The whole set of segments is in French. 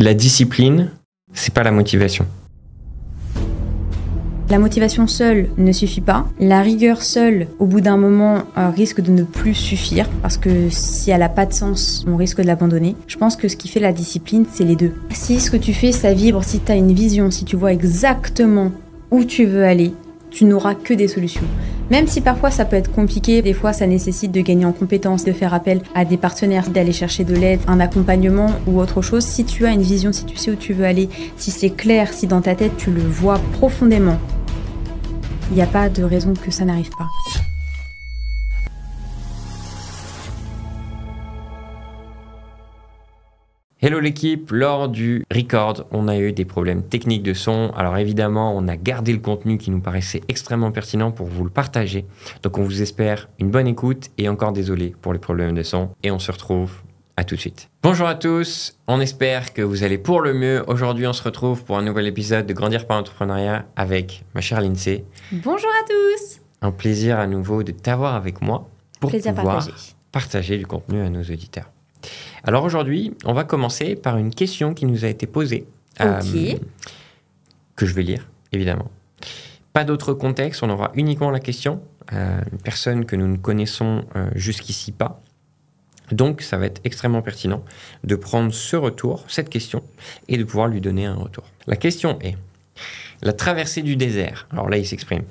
La discipline, c'est pas la motivation. La motivation seule ne suffit pas. La rigueur seule, au bout d'un moment, risque de ne plus suffire parce que si elle n'a pas de sens, on risque de l'abandonner. Je pense que ce qui fait la discipline, c'est les deux. Si ce que tu fais, ça vibre, si tu as une vision, si tu vois exactement où tu veux aller, tu n'auras que des solutions. Même si parfois ça peut être compliqué, des fois ça nécessite de gagner en compétences, de faire appel à des partenaires, d'aller chercher de l'aide, un accompagnement ou autre chose. Si tu as une vision, si tu sais où tu veux aller, si c'est clair, si dans ta tête tu le vois profondément, il n'y a pas de raison que ça n'arrive pas. Hello l'équipe, lors du record, on a eu des problèmes techniques de son. Alors évidemment, on a gardé le contenu qui nous paraissait extrêmement pertinent pour vous le partager. Donc on vous espère une bonne écoute et encore désolé pour les problèmes de son. Et on se retrouve à tout de suite. Bonjour à tous, on espère que vous allez pour le mieux. Aujourd'hui, on se retrouve pour un nouvel épisode de Grandir par l'entrepreneuriat avec ma chère Lindsay. Bonjour à tous. Un plaisir à nouveau de t'avoir avec moi pour Plaisir pouvoir partager du contenu à nos auditeurs. Alors aujourd'hui, on va commencer par une question qui nous a été posée, que je vais lire, évidemment. Pas d'autre contexte, on aura uniquement la question, une personne que nous ne connaissons jusqu'ici pas. Donc, ça va être extrêmement pertinent de prendre ce retour, cette question, et de pouvoir lui donner un retour. La question est, la traversée du désert. Alors là, il s'exprime.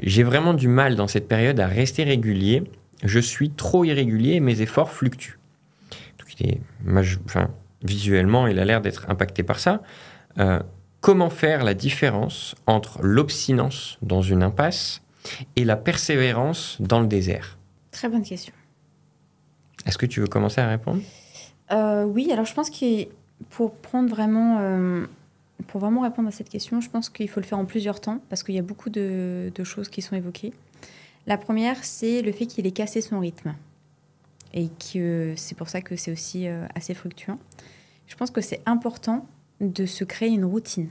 J'ai vraiment du mal dans cette période à rester régulier. Je suis trop irrégulier et mes efforts fluctuent. Visuellement, il a l'air d'être impacté par ça. Comment faire la différence entre l'obstinence dans une impasse et la persévérance dans le désert? Très bonne question. Est-ce que tu veux commencer à répondre? Oui, alors je pense que pour vraiment répondre à cette question, je pense qu'il faut le faire en plusieurs temps parce qu'il y a beaucoup de choses qui sont évoquées. La première, c'est le fait qu'il ait cassé son rythme. Et que c'est pour ça que c'est aussi assez fluctuant. Je pense que c'est important de se créer une routine.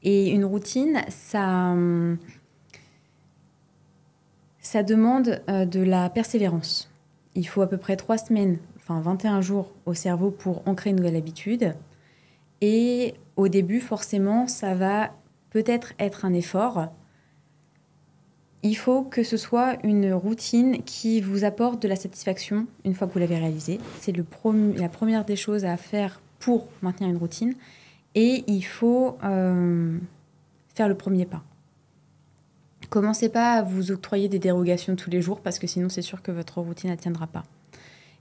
Et une routine, ça demande de la persévérance. Il faut à peu près 3 semaines, 21 jours au cerveau pour ancrer une nouvelle habitude. Et au début, forcément, ça va peut-être être un effort. Il faut que ce soit une routine qui vous apporte de la satisfaction une fois que vous l'avez réalisée. C'est la première des choses à faire pour maintenir une routine. Et il faut faire le premier pas. Commencez pas à vous octroyer des dérogations tous les jours parce que sinon c'est sûr que votre routine ne tiendra pas.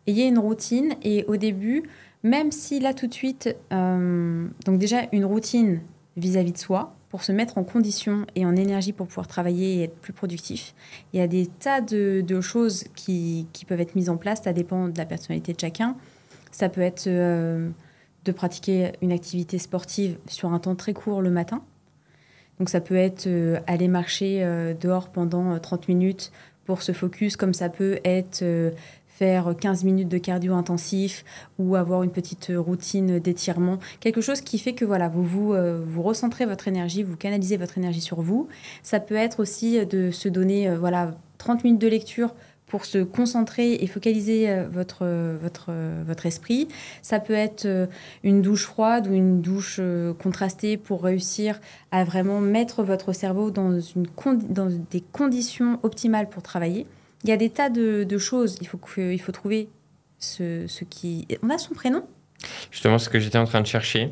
Ayez une routine et au début, même si là tout de suite, donc déjà une routine vis-à-vis de soi, pour se mettre en condition et en énergie pour pouvoir travailler et être plus productif. Il y a des tas de choses qui peuvent être mises en place, ça dépend de la personnalité de chacun. Ça peut être de pratiquer une activité sportive sur un temps très court le matin. Donc ça peut être aller marcher dehors pendant 30 minutes pour se focus, comme ça peut être faire 15 minutes de cardio intensif ou avoir une petite routine d'étirement. Quelque chose qui fait que voilà, vous recentrez votre énergie, vous canalisez votre énergie sur vous. Ça peut être aussi de se donner 30 minutes de lecture pour se concentrer et focaliser votre esprit. Ça peut être une douche froide ou une douche contrastée pour réussir à vraiment mettre votre cerveau dans des conditions optimales pour travailler. Il y a des tas de choses. Il faut trouver ce qui... On a son prénom? Justement, ce que j'étais en train de chercher.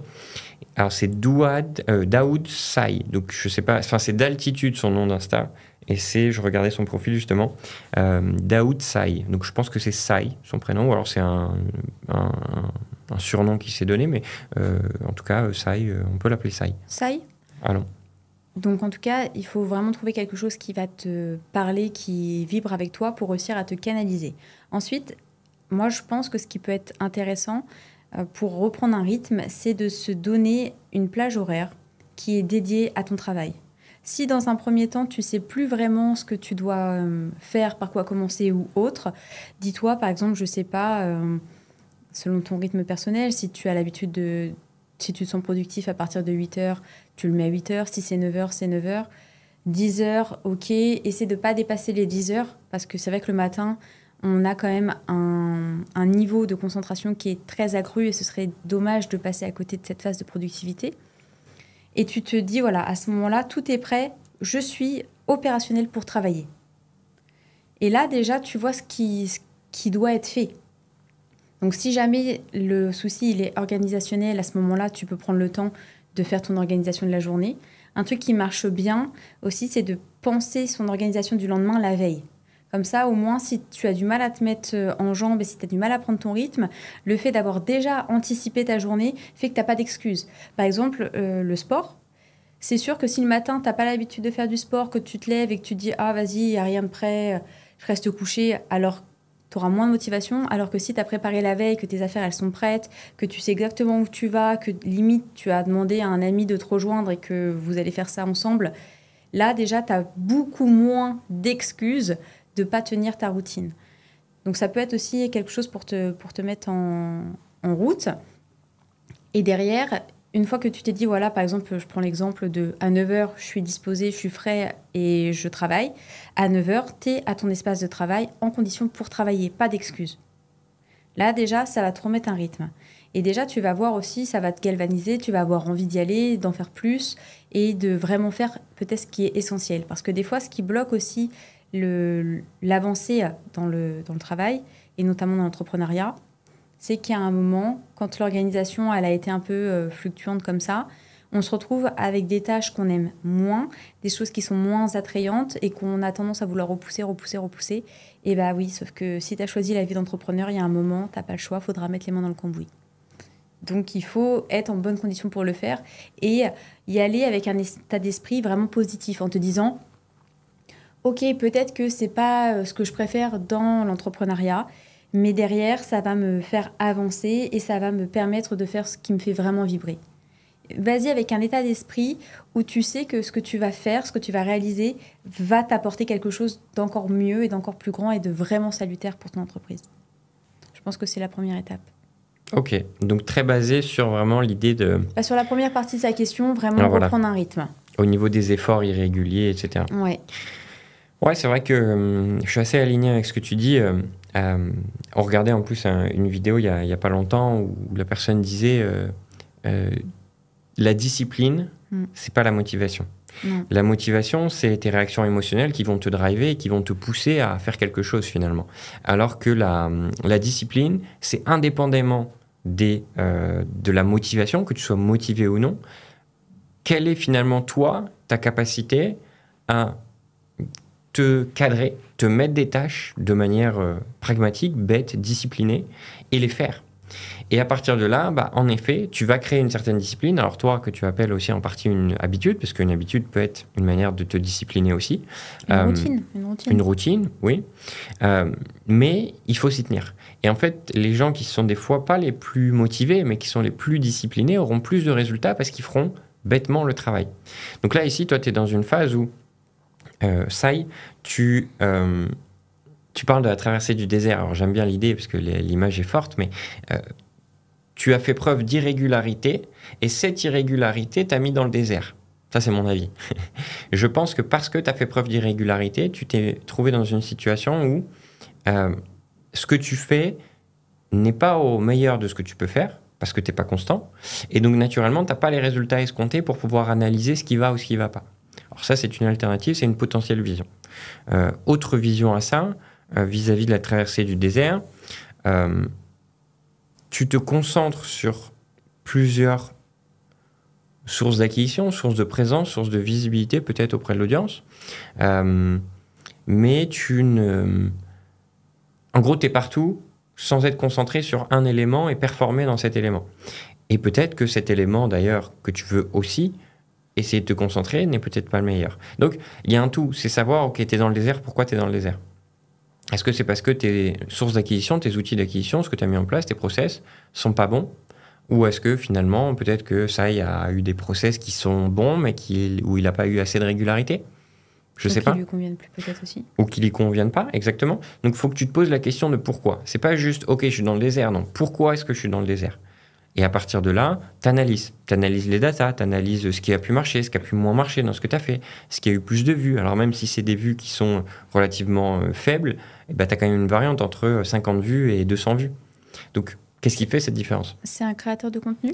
Alors, c'est Daoud Sai. Donc, je sais pas... c'est d'altitude son nom d'Insta. Et je regardais son profil justement. Daoud Sai. Donc, je pense que c'est Sai, son prénom. Ou alors, c'est un surnom qui s'est donné. Mais en tout cas, Sai, on peut l'appeler Sai. Sai? Allons. Donc, en tout cas, il faut vraiment trouver quelque chose qui va te parler, qui vibre avec toi pour réussir à te canaliser. Ensuite, moi, je pense que ce qui peut être intéressant pour reprendre un rythme, c'est de se donner une plage horaire qui est dédiée à ton travail. Si dans un premier temps, tu ne sais plus vraiment ce que tu dois faire, par quoi commencer ou autre, dis-toi, par exemple, je ne sais pas, selon ton rythme personnel, si tu as l'habitude si tu te sens productif à partir de 8 heures, tu le mets à 8 heures. Si c'est 9 heures, c'est 9 heures. 10 heures, ok. Essaie de ne pas dépasser les 10 heures parce que c'est vrai que le matin, on a quand même un niveau de concentration qui est très accru et ce serait dommage de passer à côté de cette phase de productivité. Et tu te dis, voilà, à ce moment-là, tout est prêt, je suis opérationnel pour travailler. Et là, déjà, tu vois ce qui doit être fait. Donc, si jamais le souci, il est organisationnel, à ce moment-là, tu peux prendre le temps de faire ton organisation de la journée. Un truc qui marche bien aussi, c'est de penser son organisation du lendemain la veille. Comme ça, au moins, si tu as du mal à te mettre en jambes et si tu as du mal à prendre ton rythme, le fait d'avoir déjà anticipé ta journée fait que tu n'as pas d'excuses. Par exemple, le sport, c'est sûr que si le matin, tu n'as pas l'habitude de faire du sport, que tu te lèves et que tu te dis « Ah, vas-y, il n'y a rien de prêt, je reste couché », alors tu auras moins de motivation. Alors que si tu as préparé la veille, que tes affaires, elles sont prêtes, que tu sais exactement où tu vas, que limite, tu as demandé à un ami de te rejoindre et que vous allez faire ça ensemble, là, déjà, tu as beaucoup moins d'excuses de ne pas tenir ta routine. Donc, ça peut être aussi quelque chose pour te mettre en route. Et derrière, une fois que tu t'es dit, voilà, par exemple, je prends l'exemple de à 9h, je suis disposée, je suis frais et je travaille. À 9h, tu es à ton espace de travail en condition pour travailler, pas d'excuses. Là, déjà, ça va te remettre un rythme. Et déjà, tu vas voir aussi, ça va te galvaniser, tu vas avoir envie d'y aller, d'en faire plus et de vraiment faire peut-être ce qui est essentiel. Parce que des fois, ce qui bloque aussi l'avancée dans le travail, et notamment dans l'entrepreneuriat, c'est qu'il y a un moment, quand l'organisation elle a été un peu fluctuante comme ça, on se retrouve avec des tâches qu'on aime moins, des choses qui sont moins attrayantes et qu'on a tendance à vouloir repousser. Et bah oui, sauf que si tu as choisi la vie d'entrepreneur, il y a un moment, tu n'as pas le choix, il faudra mettre les mains dans le cambouis. Donc il faut être en bonne condition pour le faire et y aller avec un état d'esprit vraiment positif en te disant ok, peut-être que c'est pas ce que je préfère dans l'entrepreneuriat, mais derrière, ça va me faire avancer et ça va me permettre de faire ce qui me fait vraiment vibrer. Vas-y avec un état d'esprit où tu sais que ce que tu vas faire, ce que tu vas réaliser, va t'apporter quelque chose d'encore mieux et d'encore plus grand et de vraiment salutaire pour ton entreprise. Je pense que c'est la première étape. Ok, donc très basé sur vraiment l'idée de... Sur la première partie de sa question, vraiment reprendre un rythme. Au niveau des efforts irréguliers, etc. Ouais, c'est vrai que je suis assez aligné avec ce que tu dis. On regardait en plus une vidéo il y a pas longtemps où la personne disait la discipline, c'est pas la motivation. Non. La motivation, c'est tes réactions émotionnelles qui vont te driver et qui vont te pousser à faire quelque chose finalement. Alors que la discipline, c'est indépendamment de la motivation, que tu sois motivé ou non, quelle est finalement toi, ta capacité à te cadrer, te mettre des tâches de manière pragmatique, bête, disciplinée, et les faire. Et à partir de là, en effet, tu vas créer une certaine discipline. Alors toi, que tu appelles aussi en partie une habitude, parce qu'une habitude peut être une manière de te discipliner aussi. Une routine, oui. Mais il faut s'y tenir. Et en fait, les gens qui sont des fois pas les plus motivés, mais qui sont les plus disciplinés, auront plus de résultats parce qu'ils feront bêtement le travail. Donc là, ici, toi, tu es dans une phase où Sai, tu parles de la traversée du désert. Alors j'aime bien l'idée parce que l'image est forte, mais tu as fait preuve d'irrégularité et cette irrégularité t'a mis dans le désert. Ça, c'est mon avis. Je pense que parce que tu as fait preuve d'irrégularité, tu t'es trouvé dans une situation où ce que tu fais n'est pas au meilleur de ce que tu peux faire parce que tu n'es pas constant. Et donc, naturellement, tu n'as pas les résultats escomptés pour pouvoir analyser ce qui va ou ce qui ne va pas. Alors ça, c'est une alternative, c'est une potentielle vision. Autre vision à ça, vis-à-vis de la traversée du désert, tu te concentres sur plusieurs sources d'acquisition, sources de présence, sources de visibilité peut-être auprès de l'audience, mais en gros, tu es partout sans être concentré sur un élément et performer dans cet élément. Et peut-être que cet élément, d'ailleurs, que tu veux aussi essayer de te concentrer, n'est peut-être pas le meilleur. Donc, il y a un tout, c'est savoir, ok, tu es dans le désert, pourquoi tu es dans le désert ? Est-ce que c'est parce que tes sources d'acquisition, tes outils d'acquisition, ce que tu as mis en place, tes process, sont pas bons ? Ou est-ce que finalement, peut-être que ça, il y a eu des process qui sont bons, mais où il n'a pas eu assez de régularité ? Je sais pas. Ou qui lui conviennent plus peut-être aussi. Ou qui lui conviennent pas, exactement. Donc, il faut que tu te poses la question de pourquoi. C'est pas juste, ok, je suis dans le désert. Non, pourquoi est-ce que je suis dans le désert ? Et à partir de là, tu analyses. Tu analyses les datas, tu analyses ce qui a pu marcher, ce qui a pu moins marcher dans ce que tu as fait, ce qui a eu plus de vues. Alors même si c'est des vues qui sont relativement faibles, tu as quand même une variante entre 50 vues et 200 vues. Donc, qu'est-ce qui fait cette différence? C'est un créateur de contenu?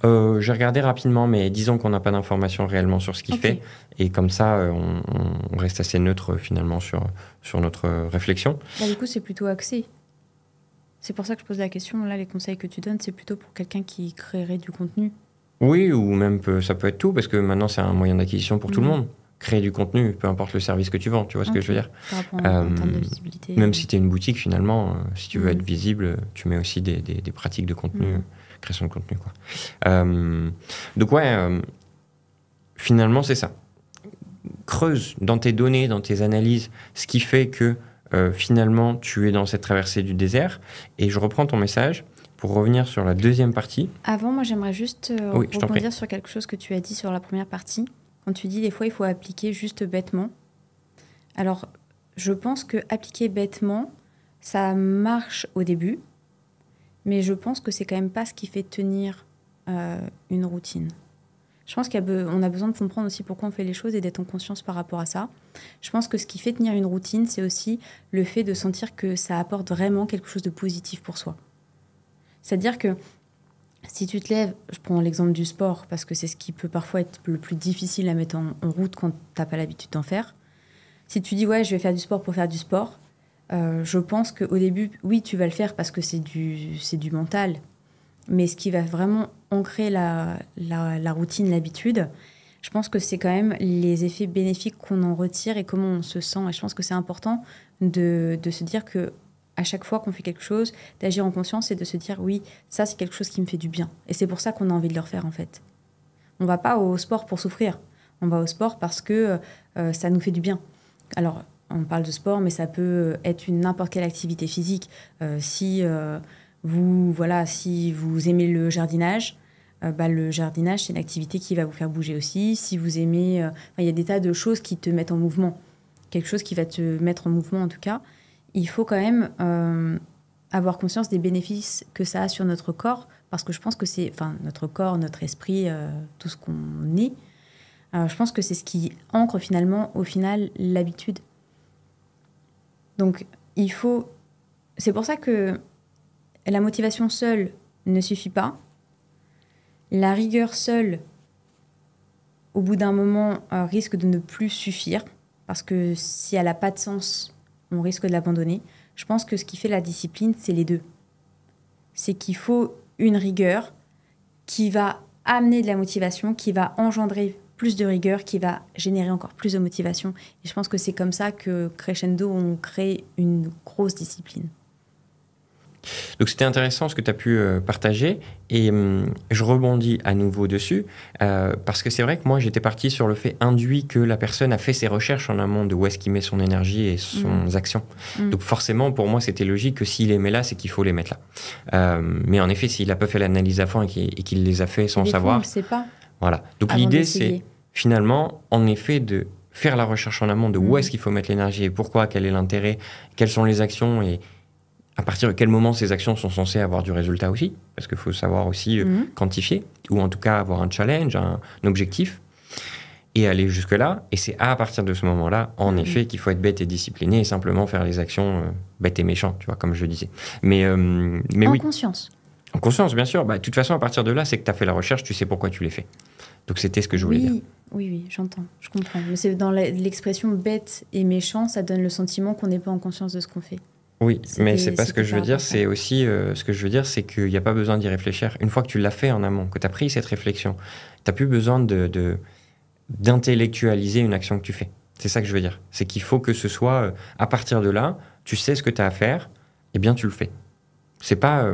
J'ai regardé rapidement, mais disons qu'on n'a pas d'informations réellement sur ce qu'il fait. Et comme ça, on reste assez neutre finalement sur notre réflexion. Du coup, c'est plutôt axé. C'est pour ça que je pose la question. Là, les conseils que tu donnes, c'est plutôt pour quelqu'un qui créerait du contenu. Oui, ou même ça peut être tout, parce que maintenant, c'est un moyen d'acquisition pour tout le monde. Créer du contenu, peu importe le service que tu vends, tu vois ce que je veux dire. Par rapport en termes de visibilité. Même si tu es une boutique, finalement, si tu veux être visible, tu mets aussi des pratiques de contenu, création de contenu, quoi. Donc ouais, finalement, c'est ça. Creuse dans tes données, dans tes analyses, ce qui fait que finalement, tu es dans cette traversée du désert. Et je reprends ton message pour revenir sur la deuxième partie. Avant, moi, j'aimerais juste rebondir sur quelque chose que tu as dit sur la première partie. Quand tu dis, des fois, il faut appliquer juste bêtement. Alors, je pense que appliquer bêtement, ça marche au début. Mais je pense que c'est quand même pas ce qui fait tenir une routine. Je pense qu'on a besoin de comprendre aussi pourquoi on fait les choses et d'être en conscience par rapport à ça. Je pense que ce qui fait tenir une routine, c'est aussi le fait de sentir que ça apporte vraiment quelque chose de positif pour soi. C'est-à-dire que si tu te lèves, je prends l'exemple du sport, parce que c'est ce qui peut parfois être le plus difficile à mettre en route quand tu n'as pas l'habitude d'en faire. Si tu dis « ouais, je vais faire du sport pour faire du sport », je pense qu'au début, oui, tu vas le faire parce que c'est du mental. Mais ce qui va vraiment ancrer la routine, l'habitude, je pense que c'est quand même les effets bénéfiques qu'on en retire et comment on se sent. Et je pense que c'est important de se dire qu'à chaque fois qu'on fait quelque chose, d'agir en conscience et de se dire « oui, ça, c'est quelque chose qui me fait du bien ». Et c'est pour ça qu'on a envie de le refaire, en fait. On ne va pas au sport pour souffrir. On va au sport parce que ça nous fait du bien. Alors, on parle de sport, mais ça peut être n'importe quelle activité physique. Si vous aimez le jardinage, le jardinage, c'est une activité qui va vous faire bouger aussi. Si vous aimez... il y a des tas de choses qui te mettent en mouvement. Quelque chose qui va te mettre en mouvement, en tout cas. Il faut quand même avoir conscience des bénéfices que ça a sur notre corps, parce que je pense que c'est... Enfin, notre corps, notre esprit, tout ce qu'on est. Je pense que c'est ce qui ancre finalement, au final, l'habitude. Donc, il faut... C'est pour ça que la motivation seule ne suffit pas. La rigueur seule, au bout d'un moment, risque de ne plus suffire. Parce que si elle n'a pas de sens, on risque de l'abandonner. Je pense que ce qui fait la discipline, c'est les deux. C'est qu'il faut une rigueur qui va amener de la motivation, qui va engendrer plus de rigueur, qui va générer encore plus de motivation. Et je pense que c'est comme ça que, crescendo, on crée une grosse discipline. Donc c'était intéressant ce que tu as pu partager et je rebondis à nouveau dessus parce que c'est vrai que moi j'étais parti sur le fait induit que la personne a fait ses recherches en amont de où est-ce qu'il met son énergie et son action. Donc forcément pour moi c'était logique que s'il les met là c'est qu'il faut les mettre là. Mais en effet s'il n'a pas fait l'analyse à fond et qu'il les a fait sans savoir... on ne sait pas. Voilà. Donc l'idée c'est finalement en effet de faire la recherche en amont de où est-ce qu'il faut mettre l'énergie et pourquoi, quel est l'intérêt, quelles sont les actions et à partir de quel moment ces actions sont censées avoir du résultat aussi, parce qu'il faut savoir aussi quantifier, ou en tout cas avoir un challenge, un objectif, et aller jusque-là. Et c'est à partir de ce moment-là, en effet, qu'il faut être bête et discipliné et simplement faire les actions bêtes et méchantes, tu vois, comme je disais. Mais en conscience. En conscience, bien sûr. De toute façon, à partir de là, c'est que tu as fait la recherche, tu sais pourquoi tu les fais. Donc c'était ce que je voulais dire. Oui, j'entends, je comprends. Mais c'est dans l'expression bête et méchant, ça donne le sentiment qu'on n'est pas en conscience de ce qu'on fait. Oui, mais c'est pas ce que je veux dire. C'est aussi ce que je veux dire, c'est qu'il n'y a pas besoin d'y réfléchir. Une fois que tu l'as fait en amont, que tu as pris cette réflexion, tu n'as plus besoin d'intellectualiser une action que tu fais. C'est ça que je veux dire. C'est qu'il faut que ce soit à partir de là, tu sais ce que tu as à faire, et bien tu le fais. C'est pas,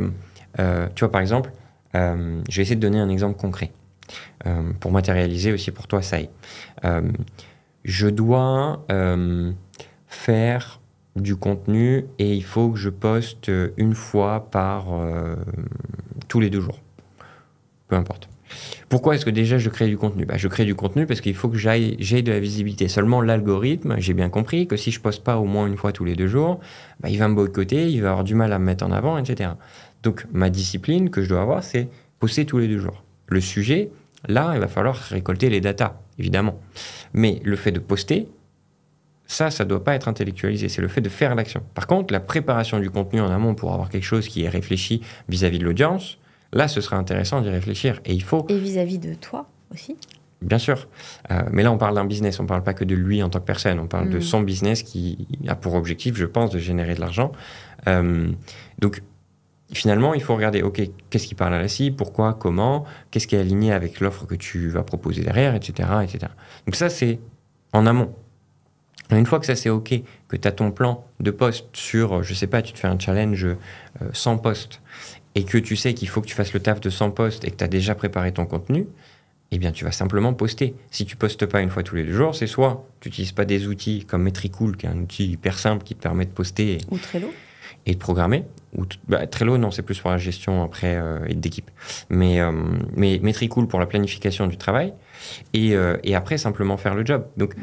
tu vois par exemple, je vais essayer de donner un exemple concret pour matérialiser aussi pour toi ça y est. Je dois faire du contenu et il faut que je poste une fois par tous les 2 jours. Peu importe. Pourquoi est-ce que déjà je crée du contenu ? Je crée du contenu parce qu'il faut que j'ai de la visibilité. Seulement l'algorithme, j'ai bien compris que si je poste pas au moins une fois tous les 2 jours, il va me boycotter, il va avoir du mal à me mettre en avant, etc. Donc ma discipline que je dois avoir, c'est poster tous les 2 jours. Le sujet, là, il va falloir récolter les datas, évidemment. Mais le fait de poster, ça ne doit pas être intellectualisé, c'est le fait de faire l'action. Par contre, la préparation du contenu en amont pour avoir quelque chose qui est réfléchi vis-à-vis de l'audience, là, ce sera intéressant d'y réfléchir. Et il faut... Et vis-à-vis de toi aussi. Bien sûr. Mais là, on parle d'un business, on ne parle pas que de lui en tant que personne, on parle de son business qui a pour objectif, je pense, de générer de l'argent. Donc, finalement, il faut regarder, OK, qu'est-ce qui parle à la cible, pourquoi, comment, qu'est-ce qui est aligné avec l'offre que tu vas proposer derrière, etc., etc. Donc ça, c'est en amont. Une fois que ça c'est OK, que tu as ton plan de post sur, je sais pas, tu te fais un challenge 100 posts et que tu sais qu'il faut que tu fasses le taf de 100 posts et que tu as déjà préparé ton contenu, eh bien tu vas simplement poster. Si tu postes pas une fois tous les 2 jours, c'est soit tu n'utilises pas des outils comme Metricool, qui est un outil hyper simple qui te permet de poster ou Trello et de programmer. Trello, non, c'est plus pour la gestion après et d'équipe. Mais Metricool pour la planification du travail et après simplement faire le job. Donc,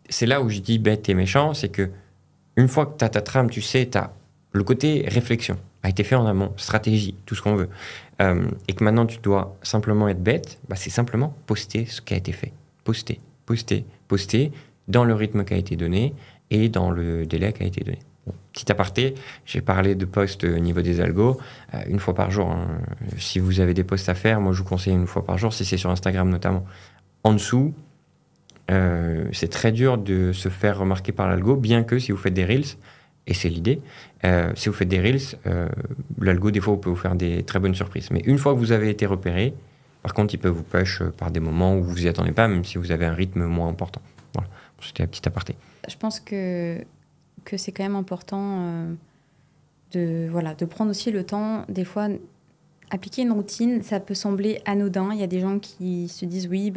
c'est là où je dis bête et méchant, c'est que une fois que tu as ta trame, tu sais, tu as le côté réflexion, a été fait en amont, stratégie, tout ce qu'on veut, et que maintenant tu dois simplement être bête, c'est simplement poster ce qui a été fait. Poster dans le rythme qui a été donné et dans le délai qui a été donné. Bon, petit aparté, j'ai parlé de posts au niveau des algos, 1 fois par jour. Hein. Si vous avez des posts à faire, moi je vous conseille 1 fois par jour, si c'est sur Instagram notamment. En dessous, c'est très dur de se faire remarquer par l'algo, bien que si vous faites des Reels, et c'est l'idée, si vous faites des Reels, l'algo, des fois, peut vous faire des très bonnes surprises. Mais une fois que vous avez été repéré, par contre, il peut vous push par des moments où vous vous y attendez pas, même si vous avez un rythme moins important. Voilà, c'était un petit aparté. Je pense que c'est quand même important de prendre aussi le temps, des fois. Appliquer une routine, ça peut sembler anodin. Il y a des gens qui se disent oui,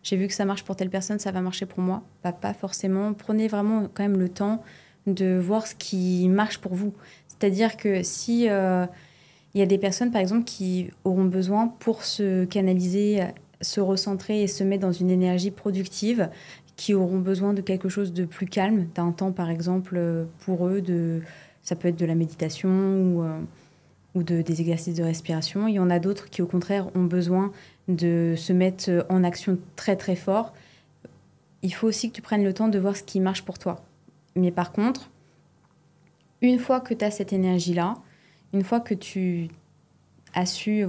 j'ai vu que ça marche pour telle personne, ça va marcher pour moi. Pas forcément. Prenez vraiment quand même le temps de voir ce qui marche pour vous. C'est-à-dire que si il y a des personnes, par exemple, qui auront besoin pour se canaliser, se recentrer et se mettre dans une énergie productive, qui auront besoin de quelque chose de plus calme, d'un temps, par exemple, pour eux, ça peut être de la méditation ou des exercices de respiration. Il y en a d'autres qui, au contraire, ont besoin de se mettre en action très, très fort. Il faut aussi que tu prennes le temps de voir ce qui marche pour toi. Mais par contre, une fois que tu as cette énergie-là, une fois que tu as su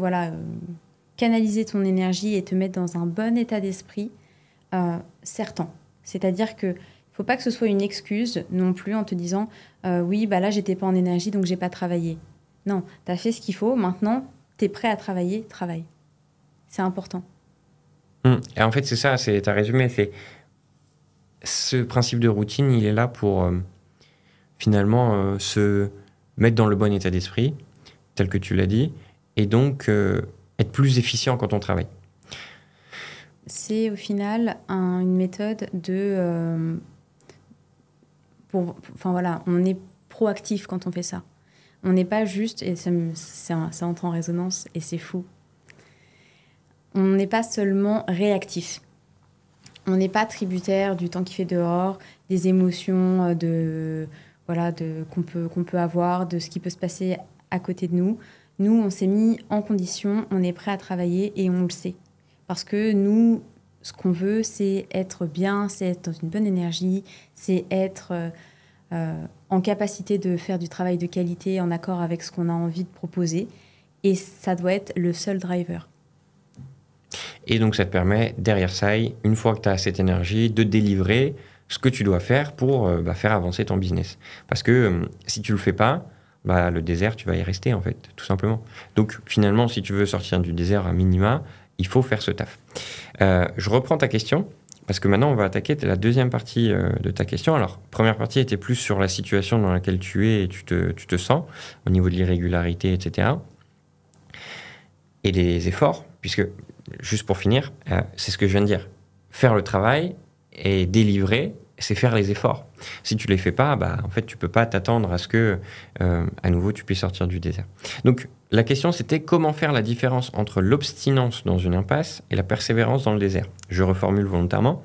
canaliser ton énergie et te mettre dans un bon état d'esprit, serre-t'en. C'est-à-dire qu'il ne faut pas que ce soit une excuse non plus en te disant oui, là, j'étais pas en énergie, donc j'ai pas travaillé. Non, tu as fait ce qu'il faut. Maintenant, tu es prêt à travailler, travaille. C'est important. Et en fait, c'est ça, tu as résumé. C'est ce principe de routine, il est là pour finalement se mettre dans le bon état d'esprit, tel que tu l'as dit, et donc être plus efficient quand on travaille. C'est au final une méthode de... on est proactif quand on fait ça. On n'est pas juste, et ça entre en résonance, et c'est fou. On n'est pas seulement réactif. On n'est pas tributaire du temps qu'il fait dehors, des émotions qu'on peut avoir, de ce qui peut se passer à côté de nous. Nous, on s'est mis en condition, on est prêt à travailler et on le sait. Parce que nous, ce qu'on veut, c'est être bien, c'est être dans une bonne énergie, c'est être... en capacité de faire du travail de qualité en accord avec ce qu'on a envie de proposer. Et ça doit être le seul driver. Et donc, ça te permet, derrière ça, une fois que tu as cette énergie, de délivrer ce que tu dois faire pour faire avancer ton business. Parce que si tu ne le fais pas, le désert, tu vas y rester, en fait, tout simplement. Donc, finalement, si tu veux sortir du désert à minima, il faut faire ce taf. Je reprends ta question. Parce que maintenant, on va attaquer la deuxième partie de ta question. Alors, première partie était plus sur la situation dans laquelle tu es et tu te sens, au niveau de l'irrégularité, etc. Et des efforts, puisque, juste pour finir, c'est ce que je viens de dire. Faire le travail et délivrer, c'est faire les efforts. Si tu ne les fais pas, en fait, tu ne peux pas t'attendre à ce que, à nouveau, tu puisses sortir du désert. Donc, la question, c'était comment faire la différence entre l'obstinence dans une impasse et la persévérance dans le désert. Je reformule volontairement.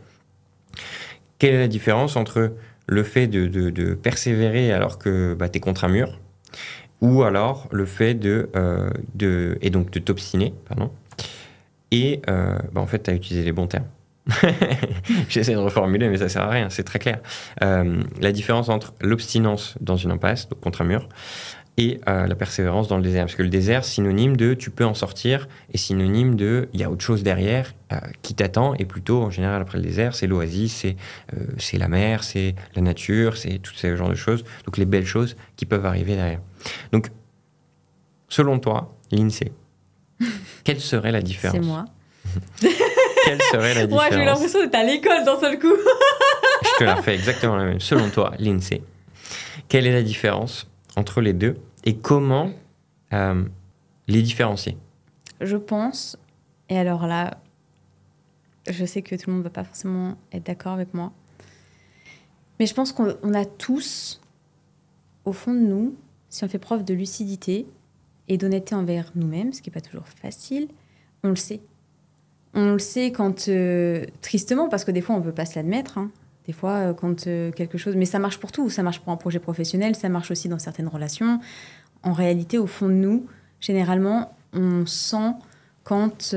Quelle est la différence entre le fait de persévérer alors que tu es contre un mur Ou alors le fait et donc de t'obstiner, pardon, et en fait, tu as utilisé les bons termes. J'essaie de reformuler, mais ça sert à rien, c'est très clair. La différence entre l'obstinence dans une impasse, donc contre un mur, et la persévérance dans le désert. Parce que le désert, synonyme de tu peux en sortir, et synonyme de il y a autre chose derrière qui t'attend, et plutôt, en général, après le désert, c'est l'oasis, c'est la mer, c'est la nature, c'est tout ce genre de choses, donc les belles choses qui peuvent arriver derrière. Donc, selon toi, l'INSEE, quelle serait la différence? C'est moi. Quelle serait la différence? Moi, j'ai eu l'impression d'être à l'école d'un seul coup. Je te la refais exactement la même. Selon toi, l'INSEE, quelle est la différence entre les deux et comment les différencier? Je pense, et alors là, je sais que tout le monde ne va pas forcément être d'accord avec moi, mais je pense qu'on a tous, au fond de nous, si on fait preuve de lucidité et d'honnêteté envers nous-mêmes, ce qui n'est pas toujours facile, on le sait. On le sait quand, tristement, parce que des fois, on ne veut pas se l'admettre, hein. Des fois, quand quelque chose... Mais ça marche pour tout. Ça marche pour un projet professionnel, ça marche aussi dans certaines relations. En réalité, au fond de nous, généralement, on sent quand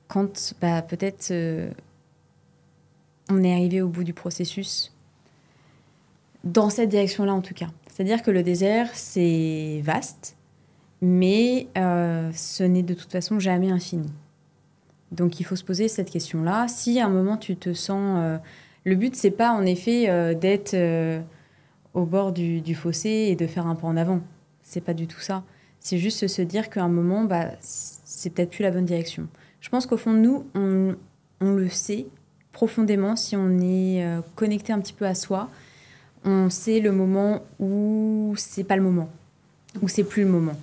peut-être on est arrivé au bout du processus, dans cette direction-là en tout cas. C'est-à-dire que le désert, c'est vaste, mais ce n'est de toute façon jamais infini. Donc il faut se poser cette question-là. Si à un moment tu te sens... le but, c'est pas en effet d'être au bord du fossé et de faire un pas en avant. C'est pas du tout ça. C'est juste se dire qu'à un moment, c'est peut-être plus la bonne direction. Je pense qu'au fond de nous, on le sait profondément si on est connecté un petit peu à soi. On sait le moment où c'est pas le moment, où c'est plus le moment.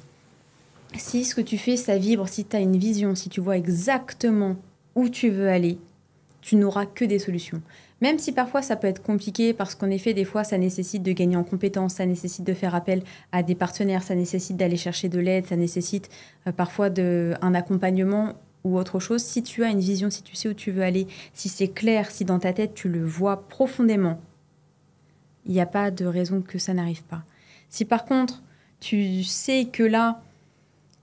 Si ce que tu fais, ça vibre, si tu as une vision, si tu vois exactement où tu veux aller, tu n'auras que des solutions. Même si parfois ça peut être compliqué parce qu'en effet, des fois, ça nécessite de gagner en compétences, ça nécessite de faire appel à des partenaires, ça nécessite d'aller chercher de l'aide, ça nécessite parfois un accompagnement ou autre chose. Si tu as une vision, si tu sais où tu veux aller, si c'est clair, si dans ta tête tu le vois profondément, il n'y a pas de raison que ça n'arrive pas. Si par contre, tu sais que là,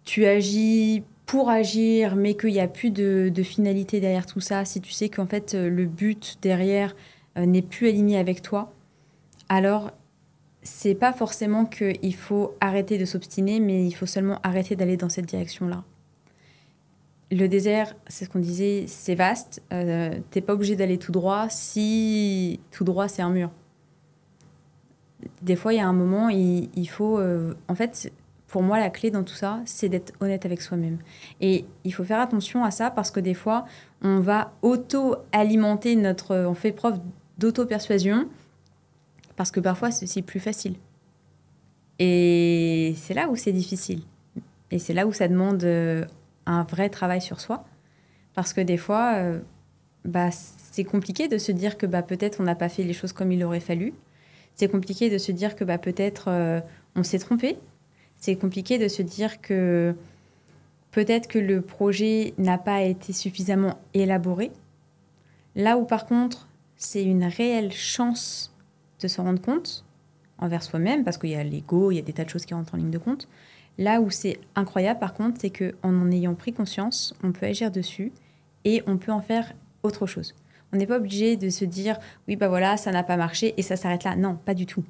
tu agis pour agir, mais qu'il n'y a plus de finalité derrière tout ça, si tu sais qu'en fait, le but derrière n'est plus aligné avec toi, alors c'est pas forcément qu'il faut arrêter de s'obstiner, mais il faut seulement arrêter d'aller dans cette direction-là. Le désert, c'est ce qu'on disait, c'est vaste. T'es pas obligé d'aller tout droit si tout droit, c'est un mur. Des fois, il y a un moment, il faut... en fait, pour moi, la clé dans tout ça, c'est d'être honnête avec soi-même. Et il faut faire attention à ça parce que des fois, on va auto-alimenter on fait preuve d'auto-persuasion parce que parfois, c'est plus facile. Et c'est là où c'est difficile. Et c'est là où ça demande un vrai travail sur soi. Parce que des fois, c'est compliqué de se dire que peut-être on n'a pas fait les choses comme il aurait fallu. C'est compliqué de se dire que peut-être on s'est trompé. C'est compliqué de se dire que peut-être que le projet n'a pas été suffisamment élaboré. Là où par contre, c'est une réelle chance de se rendre compte envers soi-même, parce qu'il y a l'ego, il y a des tas de choses qui rentrent en ligne de compte. Là où c'est incroyable par contre, c'est qu'en ayant pris conscience, on peut agir dessus et on peut en faire autre chose. On n'est pas obligé de se dire « oui, voilà, ça n'a pas marché et ça s'arrête là ». Non, pas du tout.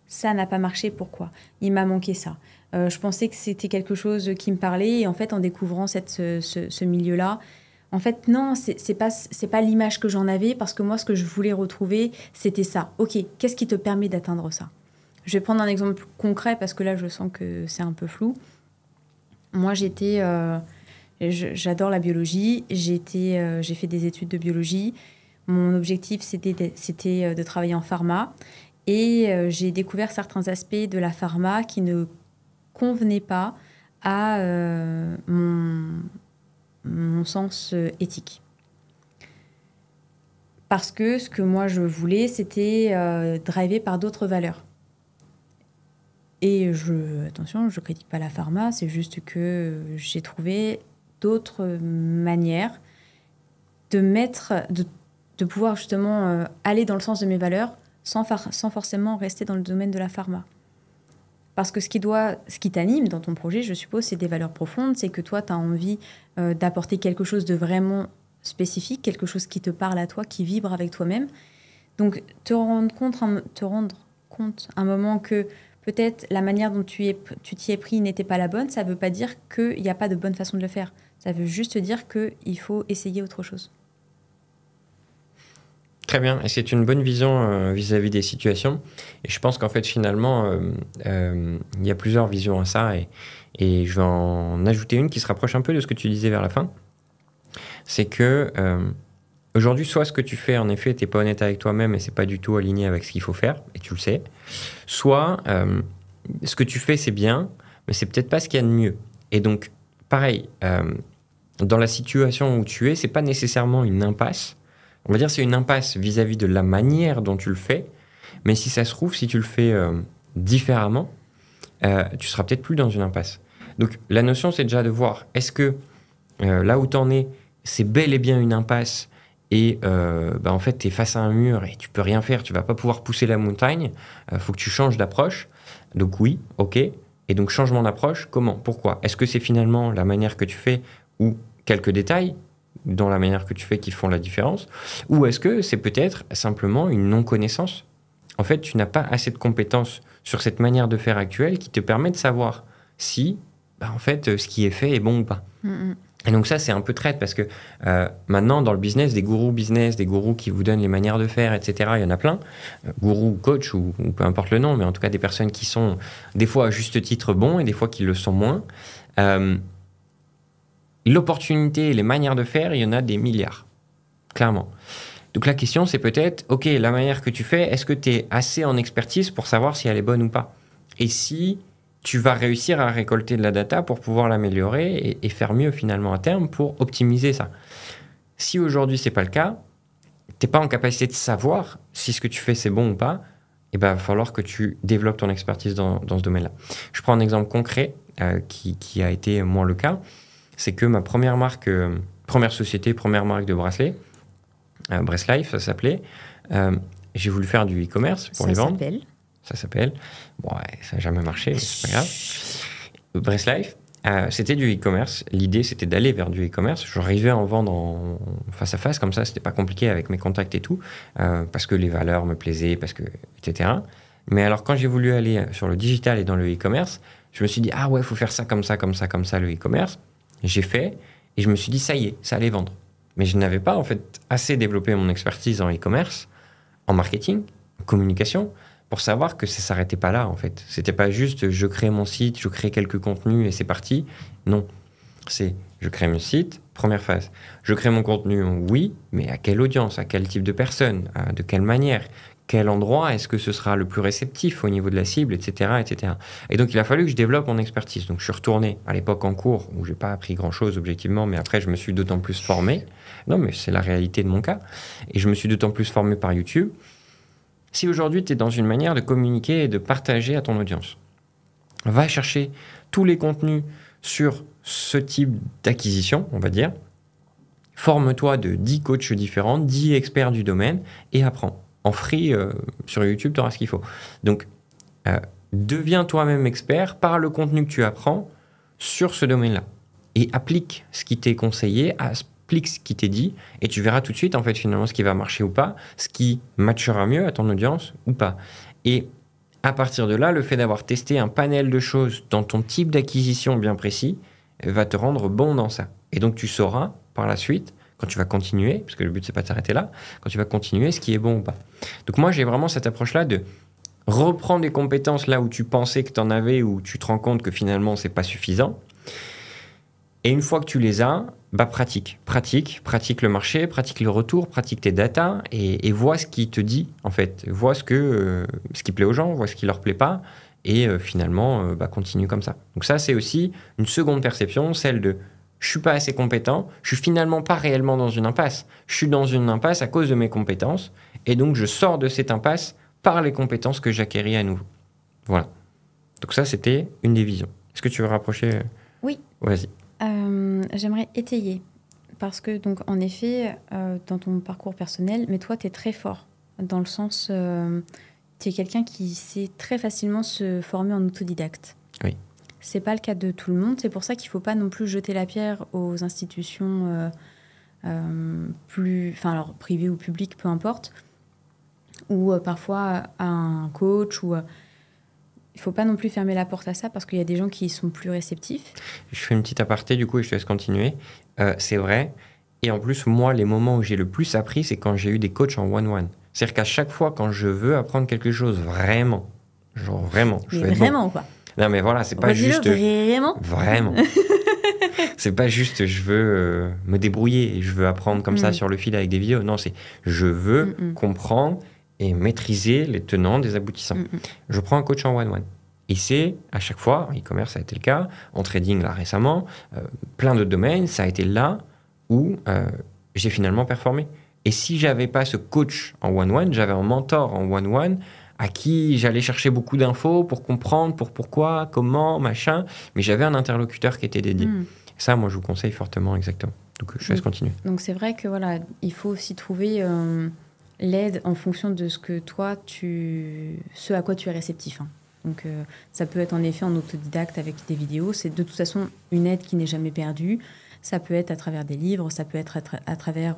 Ça n'a pas marché, pourquoi? Il m'a manqué ça. Je pensais que c'était quelque chose qui me parlait et en fait, en découvrant ce milieu-là, en fait, non, c'est pas l'image que j'en avais parce que moi, ce que je voulais retrouver, c'était ça. Ok, qu'est-ce qui te permet d'atteindre ça? Je vais prendre un exemple concret parce que là, je sens que c'est un peu flou. Moi, j'adore la biologie. J'ai fait des études de biologie. Mon objectif, c'était de travailler en pharma. Et j'ai découvert certains aspects de la pharma qui ne convenaient pas à mon sens éthique. Parce que ce que moi je voulais, c'était drivé par d'autres valeurs. Et attention, je ne critique pas la pharma, c'est juste que j'ai trouvé d'autres manières de pouvoir justement aller dans le sens de mes valeurs sans forcément rester dans le domaine de la pharma. Parce que ce qui t'anime dans ton projet, je suppose, c'est des valeurs profondes, c'est que toi, tu as envie d'apporter quelque chose de vraiment spécifique, quelque chose qui te parle à toi, qui vibre avec toi-même. Donc, te rendre compte un moment que peut-être la manière dont tu t'y es pris n'était pas la bonne, ça ne veut pas dire qu'il n'y a pas de bonne façon de le faire. Ça veut juste dire qu'il faut essayer autre chose. Très bien, et c'est une bonne vision vis-à-vis des situations. Et je pense qu'en fait, finalement, il y a plusieurs visions à ça. Et je vais en ajouter une qui se rapproche un peu de ce que tu disais vers la fin. C'est que aujourd'hui, soit ce que tu fais, en effet, tu n'es pas honnête avec toi-même et c'est pas du tout aligné avec ce qu'il faut faire, et tu le sais. Soit ce que tu fais, c'est bien, mais c'est peut-être pas ce qu'il y a de mieux. Et donc, pareil, dans la situation où tu es, c'est pas nécessairement une impasse. On va dire c'est une impasse vis-à-vis de la manière dont tu le fais, mais si ça se trouve, si tu le fais différemment, tu seras peut-être plus dans une impasse. Donc la notion, c'est déjà de voir, est-ce que là où tu en es, c'est bel et bien une impasse et en fait, tu es face à un mur et tu peux rien faire, tu vas pas pouvoir pousser la montagne, faut que tu changes d'approche. Donc oui, ok. Et donc changement d'approche, comment? Pourquoi? Est-ce que c'est finalement la manière que tu fais ou quelques détails dans la manière que tu fais qui font la différence? Ou est-ce que c'est peut-être simplement une non-connaissance? En fait, tu n'as pas assez de compétences sur cette manière de faire actuelle qui te permet de savoir si, en fait, ce qui est fait est bon ou pas. Et donc ça, c'est un peu traite parce que maintenant, dans le business, des gourous business, des gourous qui vous donnent les manières de faire, etc., il y en a plein. Gourous, coach ou peu importe le nom, mais en tout cas des personnes qui sont des fois à juste titre bons et des fois qui le sont moins. L'opportunité et les manières de faire, il y en a des milliards, clairement. Donc la question, c'est peut-être, ok, la manière que tu fais, est-ce que tu es assez en expertise pour savoir si elle est bonne ou pas? Et si tu vas réussir à récolter de la data pour pouvoir l'améliorer et faire mieux finalement à terme pour optimiser ça. Si aujourd'hui, c'est pas le cas, tu n'es pas en capacité de savoir si ce que tu fais, c'est bon ou pas, il va falloir que tu développes ton expertise dans ce domaine-là. Je prends un exemple concret qui a été moins le cas. C'est que ma première marque, première société, première marque de bracelets, Bresslife, ça s'appelait. J'ai voulu faire du e-commerce pour les vendre. Ça s'appelle. Bon, ouais, ça n'a jamais marché, mais c'est pas grave. Bresslife, c'était du e-commerce. L'idée, c'était d'aller vers du e-commerce. J'arrivais à en vendre en face à face, comme ça, c'était pas compliqué avec mes contacts et tout, parce que les valeurs me plaisaient, etc. Mais alors, quand j'ai voulu aller sur le digital et dans le e-commerce, je me suis dit, ah ouais, il faut faire ça, comme ça, le e-commerce. J'ai fait, et je me suis dit, ça y est, ça allait vendre. Mais je n'avais pas, en fait, assez développé mon expertise en e-commerce, en marketing, en communication, pour savoir que ça ne s'arrêtait pas là, en fait. C'était pas juste, je crée mon site, je crée quelques contenus et c'est parti. Non. C'est, je crée mon site, première phase. Je crée mon contenu, oui, mais à quelle audience, à quel type de personne, de quelle manière, quel endroit est-ce que ce sera le plus réceptif au niveau de la cible, etc., etc. Et donc, il a fallu que je développe mon expertise. Donc, je suis retourné à l'époque en cours où je n'ai pas appris grand-chose objectivement, mais après, je me suis d'autant plus formé. Non, mais c'est la réalité de mon cas. Et je me suis d'autant plus formé par YouTube. Si aujourd'hui, tu es dans une manière de communiquer et de partager à ton audience, va chercher tous les contenus sur ce type d'acquisition, on va dire. Forme-toi de 10 coachs différents, 10 experts du domaine et apprends. En free, sur YouTube, tu auras ce qu'il faut. Donc, deviens toi-même expert par le contenu que tu apprends sur ce domaine-là. Et applique ce qui t'est conseillé, applique ce qui t'est dit, et tu verras tout de suite, en fait, finalement, ce qui va marcher ou pas, ce qui matchera mieux à ton audience ou pas. Et à partir de là, le fait d'avoir testé un panel de choses dans ton type d'acquisition bien précis va te rendre bon dans ça. Et donc, tu sauras, par la suite, quand tu vas continuer, parce que le but, c'est pas de s'arrêter là, quand tu vas continuer, ce qui est bon ou pas. Donc moi, j'ai vraiment cette approche-là de reprendre des compétences là où tu pensais que tu en avais, où tu te rends compte que finalement, c'est pas suffisant. Et une fois que tu les as, pratique le marché, pratique le retour, pratique tes datas et vois ce qui te dit, en fait. Vois ce qui plaît aux gens, vois ce qui leur plaît pas et finalement, continue comme ça. Donc ça, c'est aussi une seconde perception, celle de je suis pas assez compétent, je suis finalement pas réellement dans une impasse. Je suis dans une impasse à cause de mes compétences et donc je sors de cette impasse par les compétences que j'acquéris à nouveau. Voilà. Donc ça, c'était une des visions. Est-ce que tu veux rapprocher? Oui. Vas-y. J'aimerais étayer parce que, donc, en effet, dans ton parcours personnel, mais toi, tu es très fort dans le sens, tu es quelqu'un qui sait très facilement se former en autodidacte. Oui. C'est pas le cas de tout le monde. C'est pour ça qu'il faut pas non plus jeter la pierre aux institutions alors privées ou publiques, peu importe, ou parfois à un coach ou il faut pas non plus fermer la porte à ça parce qu'il y a des gens qui sont plus réceptifs. Je fais une petite aparté du coup et je te laisse continuer. C'est vrai. Et en plus, moi, les moments où j'ai le plus appris, c'est quand j'ai eu des coachs en one-one. C'est-à-dire qu'à chaque fois, quand je veux apprendre quelque chose vraiment, genre vraiment, je veux Mais être vraiment, bon. quoi. Non, mais voilà, c'est pas Redis-le, juste. vraiment. Vraiment. C'est pas juste je veux me débrouiller et je veux apprendre comme ça sur le fil avec des vidéos. Non, c'est je veux comprendre et maîtriser les tenants des aboutissants. Je prends un coach en one-one. Et c'est, à chaque fois, en e-commerce, ça a été le cas, en trading, là, récemment, plein d'autres domaines, ça a été là où j'ai finalement performé. Et si j'avais pas ce coach en one-one, j'avais un mentor en one-one à qui j'allais chercher beaucoup d'infos pour comprendre, pour pourquoi, comment, machin, mais j'avais un interlocuteur qui était dédié. Ça, moi, je vous conseille fortement, exactement. Donc, je laisse continuer. Donc, c'est vrai que voilà, il faut aussi trouver l'aide en fonction de ce que toi, ce à quoi tu es réceptif. Hein. Donc, ça peut être en effet en autodidacte avec des vidéos. C'est de toute façon une aide qui n'est jamais perdue. Ça peut être à travers des livres, ça peut être à travers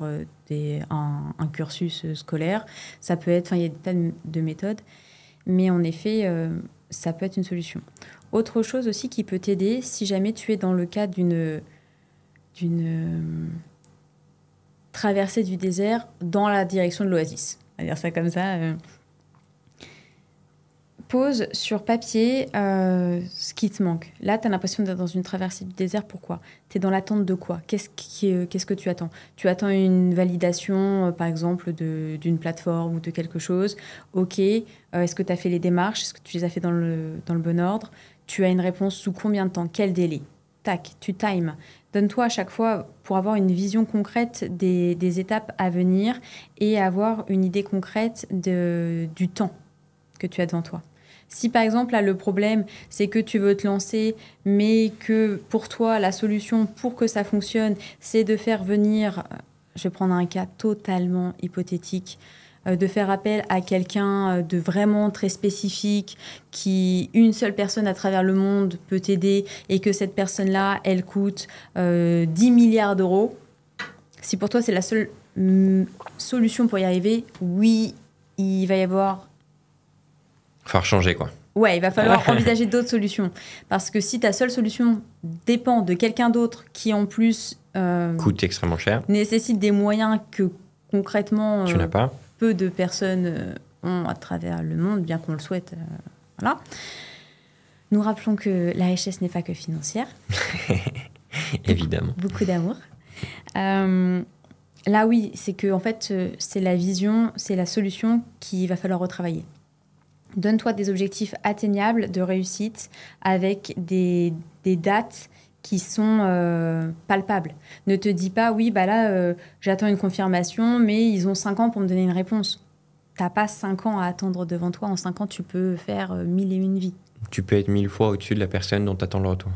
un cursus scolaire. Ça peut être, il y a des tas de méthodes. Mais en effet, ça peut être une solution. Autre chose aussi qui peut t'aider, si jamais tu es dans le cas d'une traversée du désert dans la direction de l'oasis. On va dire ça comme ça. Pose sur papier ce qui te manque. Là, tu as l'impression d'être dans une traversée du désert. Pourquoi ? Tu es dans l'attente de quoi ? Qu'est-ce que tu attends ? Tu attends une validation, par exemple, d'une plateforme ou de quelque chose. OK. Est-ce que tu as fait les démarches ? Est-ce que tu les as fait dans le bon ordre ? Tu as une réponse sous combien de temps ? Quel délai ? Tac, tu times. Donne-toi à chaque fois pour avoir une vision concrète des étapes à venir et avoir une idée concrète du temps que tu as devant toi. Si par exemple, là, le problème, c'est que tu veux te lancer, mais que pour toi, la solution pour que ça fonctionne, c'est de faire venir, je vais prendre un cas totalement hypothétique, de faire appel à quelqu'un de vraiment très spécifique, une seule personne à travers le monde peut t'aider et que cette personne-là, elle coûte 10 milliards d'euros. Si pour toi, c'est la seule solution pour y arriver, oui, il va y avoir... Falloir changer, quoi. Ouais, il va falloir envisager d'autres solutions. Parce que si ta seule solution dépend de quelqu'un d'autre qui, en plus... coûte extrêmement cher. Nécessite des moyens que, concrètement... tu n'as pas. Peu de personnes ont à travers le monde, bien qu'on le souhaite. Voilà. Nous rappelons que la richesse n'est pas que financière. Évidemment. Beaucoup d'amour. Là, oui, c'est que en fait, c'est la vision, c'est la solution qu'il va falloir retravailler. Donne-toi des objectifs atteignables de réussite avec des dates qui sont palpables. Ne te dis pas, oui, bah là, j'attends une confirmation, mais ils ont 5 ans pour me donner une réponse. Tu n'as pas 5 ans à attendre devant toi. En 5 ans, tu peux faire 1001 vies. Tu peux être 1000 fois au-dessus de la personne dont tu attends le retour.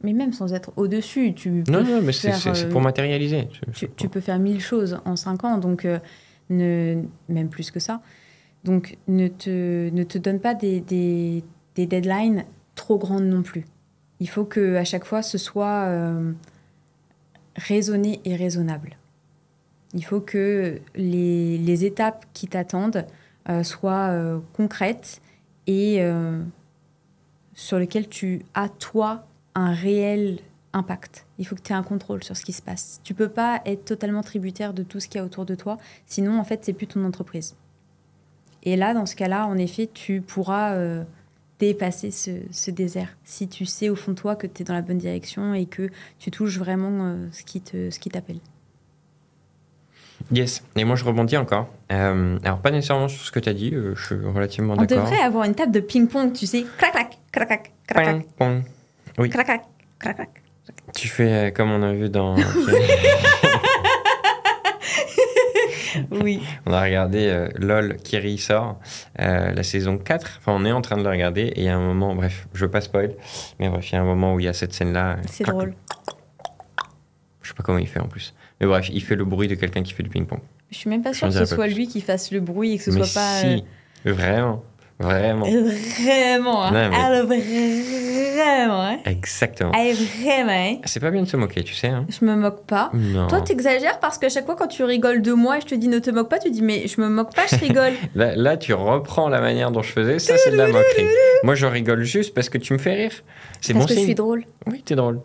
Mais même sans être au-dessus, tu peux Non, mais faire, c'est pour matérialiser. Tu peux faire 1000 choses en 5 ans, donc même plus que ça. Donc, ne te donne pas des deadlines trop grandes non plus. Il faut qu'à chaque fois, ce soit raisonné et raisonnable. Il faut que les étapes qui t'attendent soient concrètes et sur lesquelles tu as, toi, un réel impact. Il faut que tu aies un contrôle sur ce qui se passe. Tu ne peux pas être totalement tributaire de tout ce qu'il y a autour de toi. Sinon, en fait, c'est plus ton entreprise. Et là, dans ce cas-là, en effet, tu pourras dépasser ce désert. Si tu sais au fond de toi que tu es dans la bonne direction et que tu touches vraiment ce qui t'appelle. Yes. Et moi, je rebondis encore. Alors, pas nécessairement sur ce que tu as dit. Je suis relativement d'accord. On devrait avoir une table de ping-pong, tu sais. Clac, clac, clac, clac, clac. Oui. Clac, clac, clac, clac. Tu fais comme on a vu dans... Oui. On a regardé LOL qui sort, la saison 4. Enfin, on est en train de le regarder et il y a un moment, bref, je veux pas spoil, mais bref, il y a un moment où il y a cette scène-là. C'est drôle. Je sais pas comment il fait en plus. Mais bref, il fait le bruit de quelqu'un qui fait du ping-pong. Je suis même pas sûre que ce soit lui qui fasse le bruit et que ce soit pas... Vraiment. Vraiment. Vraiment, hein. Non, mais- Alors, vraiment, hein. Exactement. Allez, vraiment, hein. C'est pas bien de se moquer, tu sais. Hein. Je me moque pas. Non. Toi, t'exagères parce qu'à chaque fois, quand tu rigoles de moi et je te dis ne te moque pas, tu dis mais je me moque pas, je rigole. Là, tu reprends la manière dont je faisais. Ça, c'est de la moquerie. Moi, je rigole juste parce que tu me fais rire. C'est Parce bon que je signe. suis drôle. Oui, t'es drôle.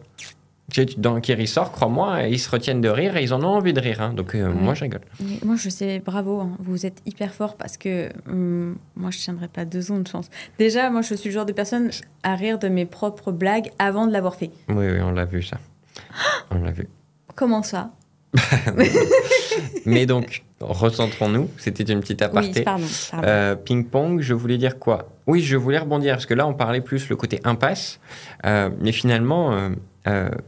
Dans Kiri sort, crois-moi, ils se retiennent de rire et ils en ont envie de rire. Hein. Donc, moi, je rigole. Mais moi, je sais, bravo, hein. Vous êtes hyper fort parce que moi, je tiendrai pas 2 secondes, je pense. Déjà, moi, je suis le genre de personne à rire de mes propres blagues avant de l'avoir fait. Oui, on l'a vu, ça. On l'a vu. Comment ça? Mais donc, recentrons-nous. C'était une petite aparté. Oui, pardon. Ping-pong, je voulais dire quoi? Oui, je voulais rebondir, parce que là, on parlait plus le côté impasse. Mais finalement,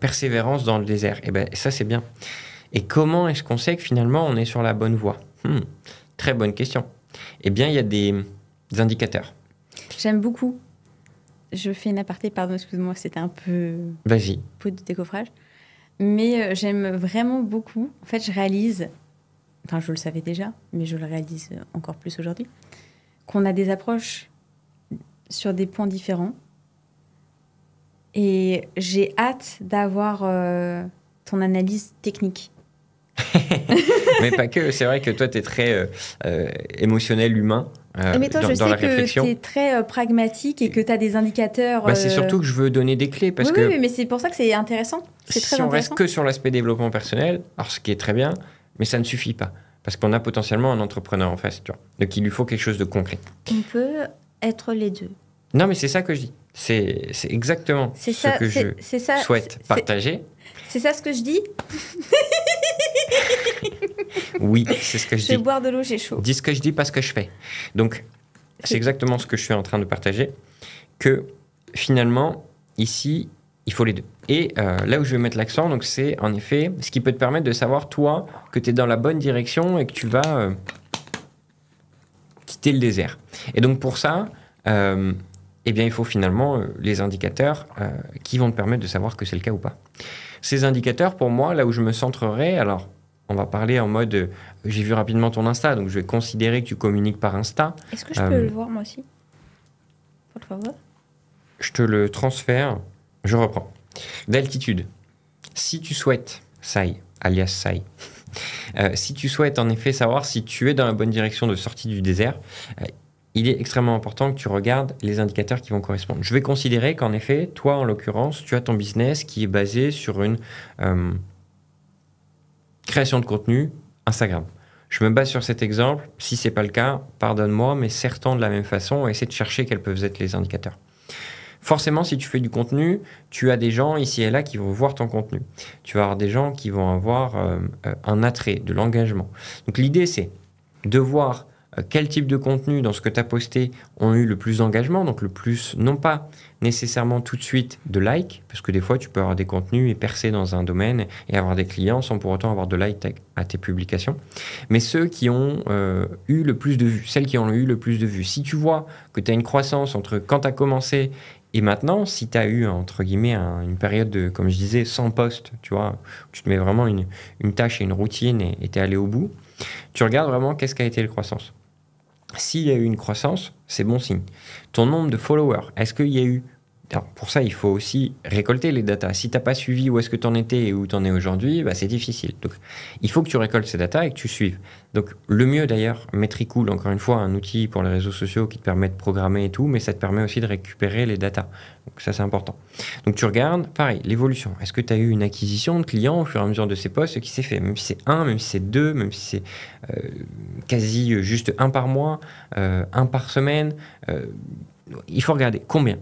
persévérance dans le désert. Et ben, ça, c'est bien. Et comment est-ce qu'on sait que finalement, on est sur la bonne voie? Très bonne question. Eh bien, il y a des indicateurs. J'aime beaucoup. Je fais une aparté, pardon, excuse-moi, c'était un peu Vas-y. de décoffrage. Mais j'aime vraiment beaucoup. En fait, je réalise, enfin, je le savais déjà, mais je le réalise encore plus aujourd'hui, qu'on a des approches sur des points différents. Et j'ai hâte d'avoir ton analyse technique. Mais pas que. C'est vrai que toi, tu es très émotionnel, humain. Mais toi, dans je sais la que réflexion. tu es très pragmatique et que tu as des indicateurs. Bah, c'est surtout que je veux donner des clés parce oui, que oui, mais c'est pour ça que c'est intéressant. C'est très si on reste intéressant. que sur l'aspect développement personnel, alors ce qui est très bien, mais ça ne suffit pas. Parce qu'on a potentiellement un entrepreneur en face, tu vois. Donc il lui faut quelque chose de concret. On peut être les deux. Non, mais c'est ça que je dis. C'est exactement C'est ce ça, que je c'est ça, souhaite partager. C'est ça ce que je dis. Oui, c'est ce que je Je vais dis. boire de l'eau, j'ai chaud. Dis ce que je dis, pas ce que je fais. Donc, c'est exactement ce que je suis en train de partager. Que finalement, ici, il faut les deux. Et là où je vais mettre l'accent, donc c'est en effet ce qui peut te permettre de savoir, toi, que tu es dans la bonne direction et que tu vas quitter le désert. Et donc pour ça, eh bien, il faut finalement les indicateurs qui vont te permettre de savoir que c'est le cas ou pas. Ces indicateurs, pour moi, là où je me centrerai, alors on va parler en mode, j'ai vu rapidement ton Insta, donc je vais considérer que tu communiques par Insta. Est-ce que je peux le voir moi aussi? Por favor. Je te le transfère, je reprends. D'altitude. Si tu souhaites, SAI, alias SAI, si tu souhaites en effet savoir si tu es dans la bonne direction de sortie du désert, il est extrêmement important que tu regardes les indicateurs qui vont correspondre. Je vais considérer qu'en effet, toi en l'occurrence, tu as ton business qui est basé sur une création de contenu Instagram. Je me base sur cet exemple. Si ce n'est pas le cas, pardonne-moi, mais certains de la même façon, essaie de chercher quels peuvent être les indicateurs. Forcément, si tu fais du contenu, tu as des gens ici et là qui vont voir ton contenu. Tu vas avoir des gens qui vont avoir un attrait, de l'engagement. Donc l'idée, c'est de voir quel type de contenu dans ce que tu as posté ont eu le plus d'engagement, donc le plus, non pas nécessairement tout de suite de likes, parce que des fois tu peux avoir des contenus et percer dans un domaine et avoir des clients sans pour autant avoir de likes à tes publications, mais ceux qui ont eu le plus de vues, celles qui ont eu le plus de vues. Si tu vois que tu as une croissance entre quand tu as commencé et maintenant, si tu as eu, entre guillemets, une période de, comme je disais, 100 posts, tu vois, où tu te mets vraiment une tâche et une routine et tu es allé au bout, tu regardes vraiment qu'est-ce qu'a été la croissance. S'il y a eu une croissance, c'est bon signe. Ton nombre de followers, est-ce qu'il y a eu... Alors, pour ça, il faut aussi récolter les datas. Si tu n'as pas suivi où est-ce que tu en étais et où tu en es aujourd'hui, bah, c'est difficile. Donc, il faut que tu récoltes ces datas et que tu suives. Donc, le mieux d'ailleurs, Metricool, encore une fois, un outil pour les réseaux sociaux qui te permet de programmer et tout, mais ça te permet aussi de récupérer les datas. Donc, ça, c'est important. Donc, tu regardes, pareil, l'évolution. Est-ce que tu as eu une acquisition de clients au fur et à mesure de ces posts, ce qui s'est fait? Même si c'est un, même si c'est deux, même si c'est quasi juste un par mois, un par semaine, il faut regarder combien.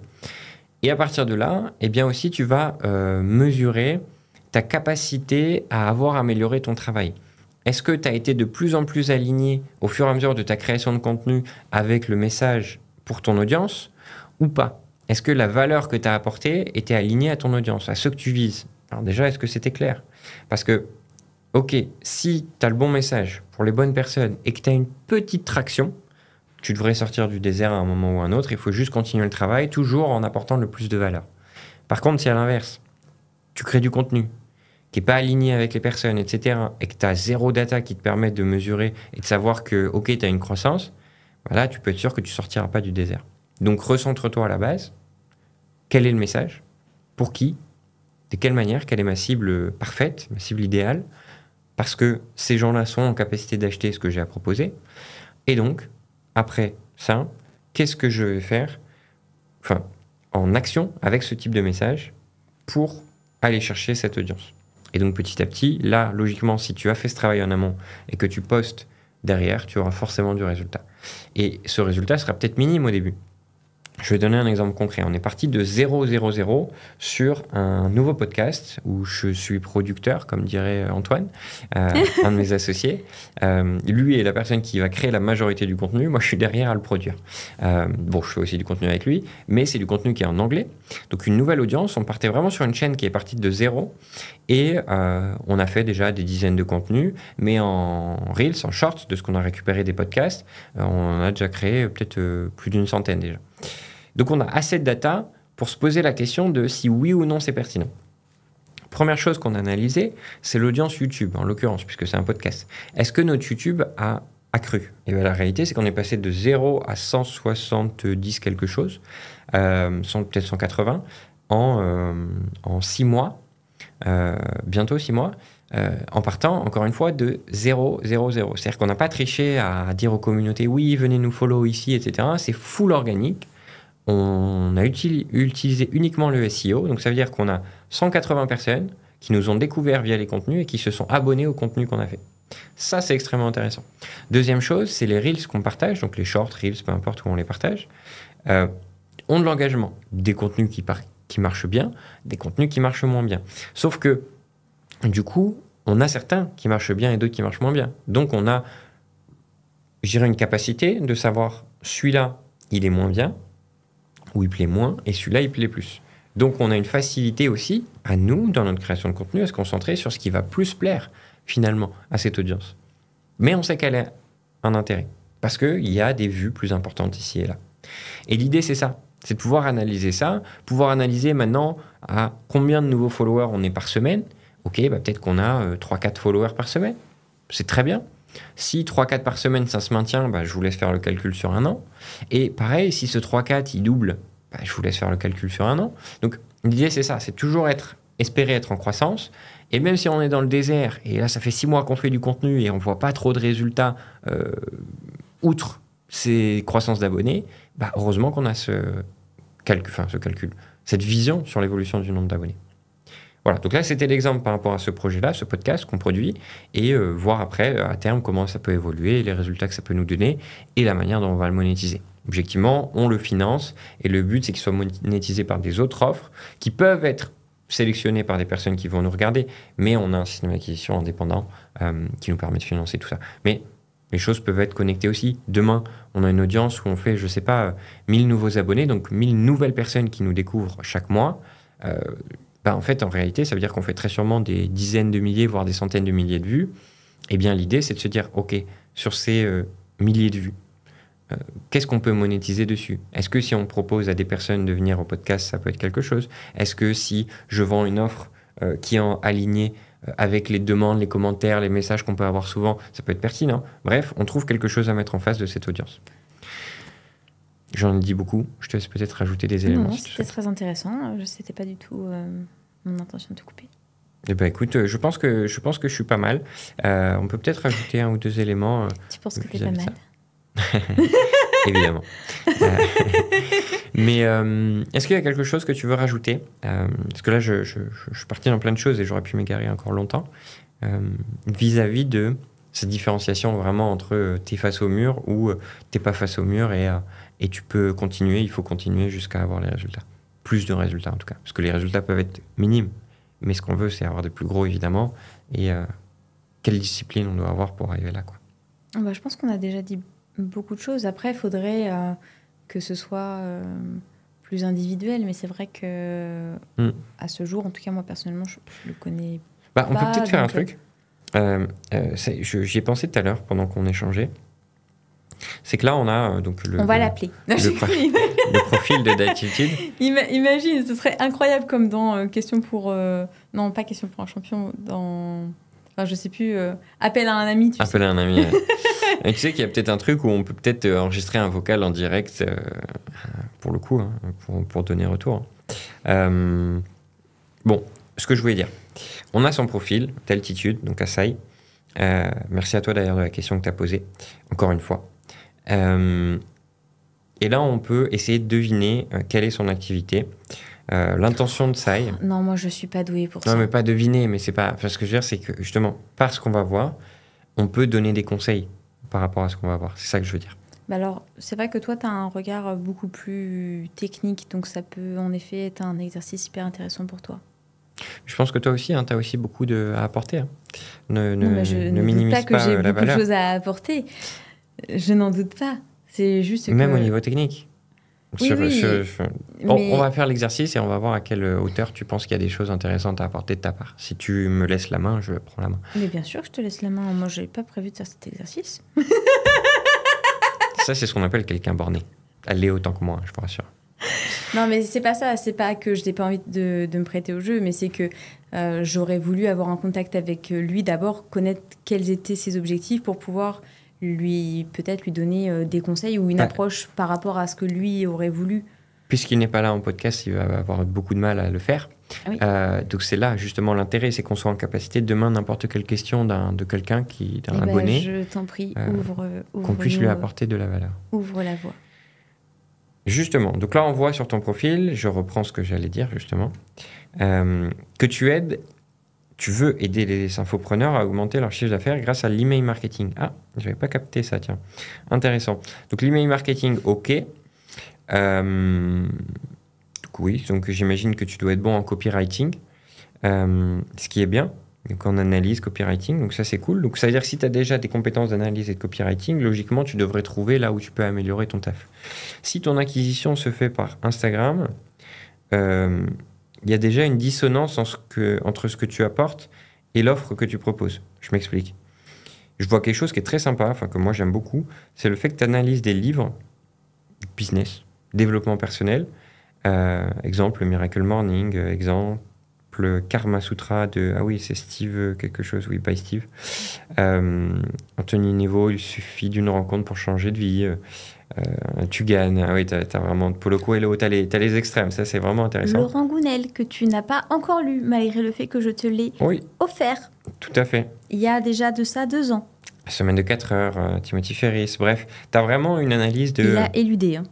Et à partir de là, eh bien aussi, tu vas mesurer ta capacité à avoir amélioré ton travail. Est-ce que tu as été de plus en plus aligné au fur et à mesure de ta création de contenu avec le message pour ton audience ou pas? Est-ce que la valeur que tu as apportée était alignée à ton audience, à ceux que tu vises? Alors déjà, est-ce que c'était clair? Parce que, ok, si tu as le bon message pour les bonnes personnes et que tu as une petite traction, tu devrais sortir du désert à un moment ou à un autre. Il faut juste continuer le travail, toujours en apportant le plus de valeur. Par contre, si à l'inverse, tu crées du contenu qui n'est pas aligné avec les personnes, etc., et que tu as zéro data qui te permet de mesurer et de savoir que, ok, tu as une croissance, Là, tu peux être sûr que tu ne sortiras pas du désert. Donc, recentre-toi à la base. Quel est le message? Pour qui? De quelle manière? Quelle est ma cible parfaite, ma cible idéale? Parce que ces gens-là sont en capacité d'acheter ce que j'ai à proposer. Et donc, après ça, qu'est-ce que je vais faire en action avec ce type de message pour aller chercher cette audience? Et donc, petit à petit, là, logiquement, si tu as fait ce travail en amont et que tu postes derrière, tu auras forcément du résultat. Et ce résultat sera peut-être minime au début. Je vais donner un exemple concret. On est parti de 0, 0, 0 sur un nouveau podcast où je suis producteur, comme dirait Antoine, un de mes associés. Lui est la personne qui va créer la majorité du contenu. Moi, je suis derrière à le produire. Je fais aussi du contenu avec lui, mais c'est du contenu qui est en anglais. Donc, une nouvelle audience. On partait vraiment sur une chaîne qui est partie de 0 et on a fait déjà des dizaines de contenus, mais en Reels, en Shorts, de ce qu'on a récupéré des podcasts, on a déjà créé peut-être plus d'une centaine déjà. Donc, on a assez de data pour se poser la question de si oui ou non c'est pertinent. Première chose qu'on a analysée, c'est l'audience YouTube, en l'occurrence, puisque c'est un podcast. Est-ce que notre YouTube a accru? Et bien, la réalité, c'est qu'on est passé de 0 à 170 quelque chose, peut-être 180, en 6 mois, bientôt 6 mois, en partant, encore une fois, de 0, 0, 0. C'est-à-dire qu'on n'a pas triché à dire aux communautés « oui, venez nous follow ici », etc. C'est full organique. On a utilisé uniquement le SEO, donc ça veut dire qu'on a 180 personnes qui nous ont découvert via les contenus et qui se sont abonnés au contenu qu'on a fait. Ça, c'est extrêmement intéressant. Deuxième chose, c'est les Reels qu'on partage, donc les shorts, Reels, peu importe où on les partage, ont de l'engagement. Des contenus qui marchent bien, des contenus qui marchent moins bien. Sauf que, du coup, on a certains qui marchent bien et d'autres qui marchent moins bien. Donc, on a, je dirais, une capacité de savoir, celui-là, il est moins bien, ou il plaît moins, et celui-là, il plaît plus. Donc, on a une facilité aussi, à nous, dans notre création de contenu, à se concentrer sur ce qui va plus plaire, finalement, à cette audience. Mais on sait qu'elle a un intérêt, parce qu'il y a des vues plus importantes ici et là. Et l'idée, c'est ça, c'est de pouvoir analyser ça, pouvoir analyser maintenant à combien de nouveaux followers on est par semaine. Ok, peut-être qu'on a 3-4 followers par semaine, c'est très bien. Si 3-4 par semaine, ça se maintient, je vous laisse faire le calcul sur un an. Et pareil, si ce 3-4, il double, je vous laisse faire le calcul sur un an. Donc, l'idée, c'est ça, c'est toujours espérer être en croissance. Et même si on est dans le désert, et là, ça fait 6 mois qu'on fait du contenu et on ne voit pas trop de résultats outre ces croissances d'abonnés, heureusement qu'on a ce calcul, cette vision sur l'évolution du nombre d'abonnés. Voilà, donc là, c'était l'exemple par rapport à ce projet-là, ce podcast qu'on produit, et voir après, à terme, comment ça peut évoluer, les résultats que ça peut nous donner, et la manière dont on va le monétiser. Objectivement, on le finance, et le but, c'est qu'il soit monétisé par des autres offres, qui peuvent être sélectionnées par des personnes qui vont nous regarder, mais on a un système d'acquisition indépendant qui nous permet de financer tout ça. Mais les choses peuvent être connectées aussi. Demain, on a une audience où on fait, 1000 nouveaux abonnés, donc 1000 nouvelles personnes qui nous découvrent chaque mois. En fait, en réalité, ça veut dire qu'on fait très sûrement des dizaines de milliers, voire des centaines de milliers de vues. Eh bien, l'idée, c'est de se dire, OK, sur ces milliers de vues, qu'est-ce qu'on peut monétiser dessus? Est-ce que si on propose à des personnes de venir au podcast, ça peut être quelque chose? Est-ce que si je vends une offre qui est alignée avec les demandes, les commentaires, les messages qu'on peut avoir souvent, ça peut être pertinent? Bref, on trouve quelque chose à mettre en face de cette audience. J'en ai dit beaucoup. Je te laisse peut-être rajouter des éléments. Non, c'était très intéressant. C'était pas du tout mon intention de te couper. Eh ben, écoute, je pense que je suis pas mal. On peut peut-être rajouter 1 ou 2 éléments. Tu penses que t'es pas mal? Évidemment. Mais est-ce qu'il y a quelque chose que tu veux rajouter? Parce que là, je suis parti dans plein de choses et j'aurais pu m'égarer encore longtemps. Vis-à-vis de cette différenciation vraiment entre t'es face au mur ou t'es pas face au mur et tu peux continuer, il faut continuer jusqu'à avoir les résultats. Plus de résultats en tout cas. Parce que les résultats peuvent être minimes. Mais ce qu'on veut, c'est avoir de plus gros évidemment. Et quelle discipline on doit avoir pour arriver là, quoi. Je pense qu'on a déjà dit beaucoup de choses. Après, il faudrait que ce soit plus individuel. Mais c'est vrai que à ce jour, en tout cas moi personnellement, je le connais pas. On peut peut-être faire un truc. J'y ai pensé tout à l'heure pendant qu'on échangeait. C'est que là, on a on va l'appeler. Le profil de Datitude. Imagine, ce serait incroyable comme dans Question pour... non, pas Question pour un champion, dans... Enfin, je sais plus, Appel à un ami, Appel à un ami, Et tu sais qu'il y a peut-être un truc où on peut peut-être enregistrer un vocal en direct, pour le coup, hein, pour donner retour. Bon, ce que je voulais dire. On a son profil, Teltitude, donc Asai. Merci à toi d'ailleurs de la question que tu as posée, encore une fois. Et là, on peut essayer de deviner quelle est son activité. L'intention de Sai. Non, moi, je suis pas douée pour ça. Non, mais pas deviner, mais c'est pas. Enfin, ce que je veux dire, c'est que justement, par ce qu'on va voir, on peut donner des conseils par rapport à ce qu'on va voir. C'est ça que je veux dire. Bah alors, c'est vrai que toi, tu as un regard beaucoup plus technique, donc ça peut en effet être un exercice hyper intéressant pour toi. Je pense que toi aussi, hein, tu as aussi beaucoup à apporter. Hein. Non, mais je ne doute minimise pas que j'ai la beaucoup de valeur. choses à apporter. Je n'en doute pas. C'est juste que... Même au niveau technique. Oui, On va faire l'exercice et on va voir à quelle hauteur tu penses qu'il y a des choses intéressantes à apporter de ta part. Si tu me laisses la main, je prends la main. Mais bien sûr, je te laisse la main. Moi, je n'avais pas prévu de faire cet exercice. Ça, c'est ce qu'on appelle quelqu'un borné. Elle l'est autant que moi, je vous rassure. Non, mais c'est pas ça. C'est pas que je n'ai pas envie de me prêter au jeu, mais c'est que j'aurais voulu avoir un contact avec lui d'abord, connaître quels étaient ses objectifs pour pouvoir peut-être lui donner des conseils ou une approche par rapport à ce que lui aurait voulu. Puisqu'il n'est pas là en podcast, il va avoir beaucoup de mal à le faire. Oui. Donc c'est là justement l'intérêt, c'est qu'on soit en capacité de demain n'importe quelle question de quelqu'un d'un abonné, je t'en prie, ouvre qu'on puisse lui apporter de la valeur. Ouvre la voie. Justement, donc là on voit sur ton profil, je reprends ce que j'allais dire justement, que tu veux aider les infopreneurs à augmenter leur chiffre d'affaires grâce à l'email marketing. Ah, j'avais pas capté ça, tiens. Intéressant. Donc l'email marketing, ok. Oui, donc j'imagine que tu dois être bon en copywriting, ce qui est bien, donc en analyse, copywriting, donc ça c'est cool. Donc ça veut dire que si tu as déjà des compétences d'analyse et de copywriting, logiquement tu devrais trouver là où tu peux améliorer ton taf. Si ton acquisition se fait par Instagram, il y a déjà une dissonance entre ce que tu apportes et l'offre que tu proposes. Je m'explique. Je vois quelque chose qui est très sympa, enfin que moi j'aime beaucoup, c'est le fait que tu analyses des livres, business, développement personnel, exemple Miracle Morning, exemple Karma Sutra de... Ah oui, c'est Steve quelque chose, oui, by Steve. Anthony Nevo, il suffit d'une rencontre pour changer de vie. Tu gagnes. Ah oui, t'as vraiment Paulo Coelho, t'as les extrêmes, ça c'est vraiment intéressant. Laurent Gounel, que tu n'as pas encore lu, malgré le fait que je te l'ai offert. Tout à fait. Il y a déjà de ça 2 ans. Semaine de 4 heures, Timothy Ferris, bref, t'as vraiment une analyse de... Il a éludé, hein.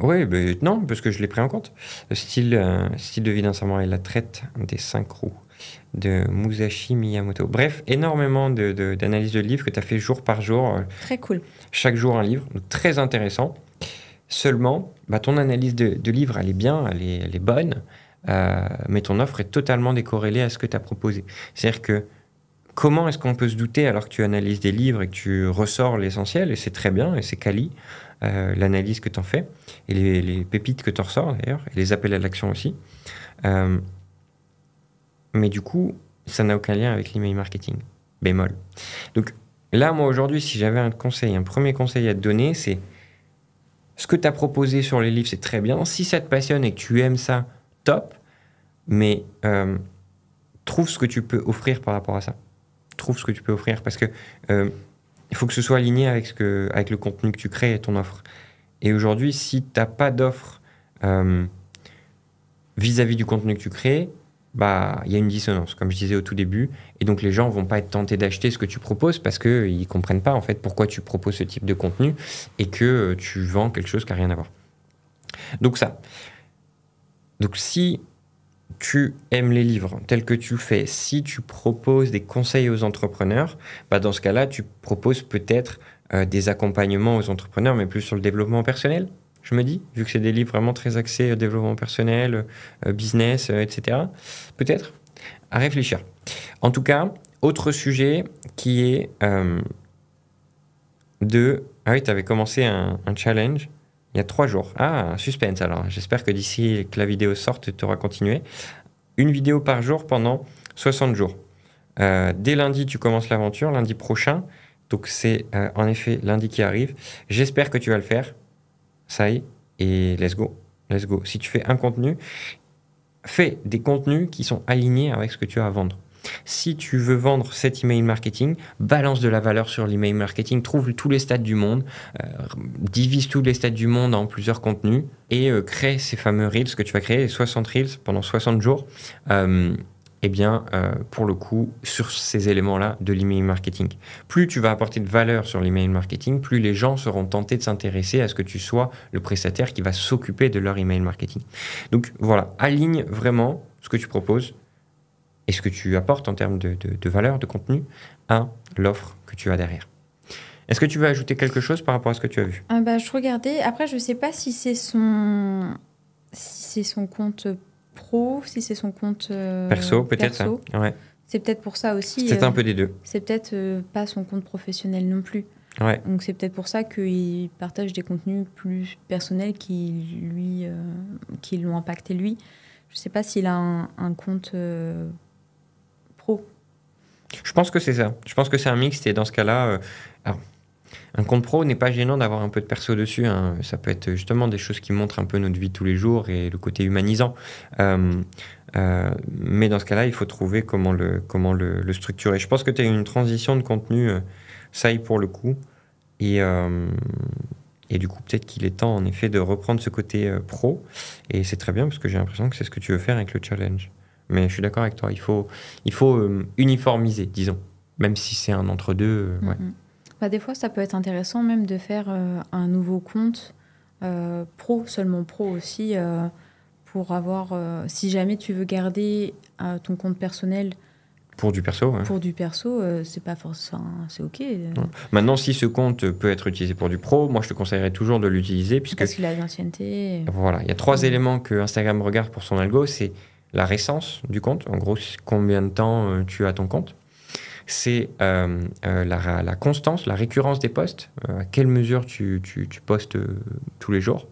Oui, mais non, parce que je l'ai pris en compte. Le style de vie d'un samouraï, la traite des 5 roues de Musashi Miyamoto. Bref, énormément d'analyses de livres que tu as fait jour par jour. Très cool. Chaque jour un livre, donc très intéressant. Seulement, ton analyse de livre, elle est bien, elle est bonne, mais ton offre est totalement décorrélée à ce que tu as proposé. C'est-à-dire que comment est-ce qu'on peut se douter alors que tu analyses des livres et que tu ressors l'essentiel, et c'est très bien, et c'est quali, l'analyse que tu en fais, et les pépites que tu en ressors d'ailleurs, et les appels à l'action aussi. Mais du coup, ça n'a aucun lien avec l'email marketing. Bémol. Donc là, moi aujourd'hui, si j'avais un premier conseil à te donner, c'est ce que tu as proposé sur les livres, c'est très bien. Si ça te passionne et que tu aimes ça, top. Mais trouve ce que tu peux offrir par rapport à ça. Trouve ce que tu peux offrir parce que il faut que ce soit aligné avec le contenu que tu crées et ton offre. Et aujourd'hui, si tu n'as pas d'offre vis-à-vis du contenu que tu crées, il y a une dissonance, comme je disais au tout début. Et donc, les gens ne vont pas être tentés d'acheter ce que tu proposes parce qu'ils ne comprennent pas, en fait, pourquoi tu proposes ce type de contenu et que tu vends quelque chose qui n'a rien à voir. Donc, ça. Donc, si tu aimes les livres tels que tu fais, si tu proposes des conseils aux entrepreneurs, dans ce cas-là, tu proposes peut-être des accompagnements aux entrepreneurs, mais plus sur le développement personnel, je me dis, vu que c'est des livres vraiment très axés au développement personnel, business, etc. Peut-être à réfléchir. En tout cas, autre sujet qui est Ah oui, tu avais commencé un challenge il y a 3 jours. Ah, suspense alors. J'espère que d'ici que la vidéo sorte, tu auras continué. Une vidéo par jour pendant 60 jours. Dès lundi, tu commences l'aventure, lundi prochain. Donc, c'est en effet lundi qui arrive. J'espère que tu vas le faire. Ça y est. Et let's go. Let's go. Si tu fais un contenu, fais des contenus qui sont alignés avec ce que tu as à vendre. Si tu veux vendre cet email marketing, balance de la valeur sur l'email marketing, trouve tous les stats du monde, divise tous les stats du monde en plusieurs contenus et crée ces fameux Reels que tu vas créer, les 60 Reels pendant 60 jours. Pour le coup, sur ces éléments-là de l'email marketing. Plus tu vas apporter de valeur sur l'email marketing, plus les gens seront tentés de s'intéresser à ce que tu sois le prestataire qui va s'occuper de leur email marketing. Donc voilà, aligne vraiment ce que tu proposes et ce que tu apportes en termes de valeur, de contenu, à l'offre que tu as derrière. Est-ce que tu veux ajouter quelque chose par rapport à ce que tu as vu ? Je regardais. Après, je ne sais pas si c'est son compte pro, si c'est son compte perso, peut-être. Perso. Hein. Ouais. C'est peut-être pour ça aussi. C'est peut-être un peu des deux. C'est peut-être pas son compte professionnel non plus. Ouais. Donc c'est peut-être pour ça qu'il partage des contenus plus personnels qui l'ont impacté lui. Je ne sais pas s'il a un compte pro. Je pense que c'est ça. Je pense que c'est un mix. Et dans ce cas-là, un compte pro n'est pas gênant d'avoir un peu de perso dessus. Hein. Ça peut être justement des choses qui montrent un peu notre vie de tous les jours et le côté humanisant. Mais dans ce cas-là, il faut trouver comment le structurer. Je pense que tu as une transition de contenu, ça y pour le coup. Et du coup, peut-être qu'il est temps en effet de reprendre ce côté pro. Et c'est très bien parce que j'ai l'impression que c'est ce que tu veux faire avec le challenge. Mais je suis d'accord avec toi. Il faut uniformiser, disons. Même si c'est un entre-deux. Ouais. Des fois, ça peut être intéressant même de faire un nouveau compte pro, seulement pro aussi, pour avoir, si jamais tu veux garder ton compte personnel pour du perso. Ouais. Pour du perso, c'est pas forcément, c'est OK. Ouais. Maintenant, si ce compte peut être utilisé pour du pro, moi je te conseillerais toujours de l'utiliser puisque parce qu'il a de l'ancienneté. Voilà, il y a 3 éléments que Instagram regarde pour son algo, c'est la récence du compte, en gros combien de temps tu as ton compte. C'est la constance, la récurrence des posts, à quelle mesure tu postes tous les jours.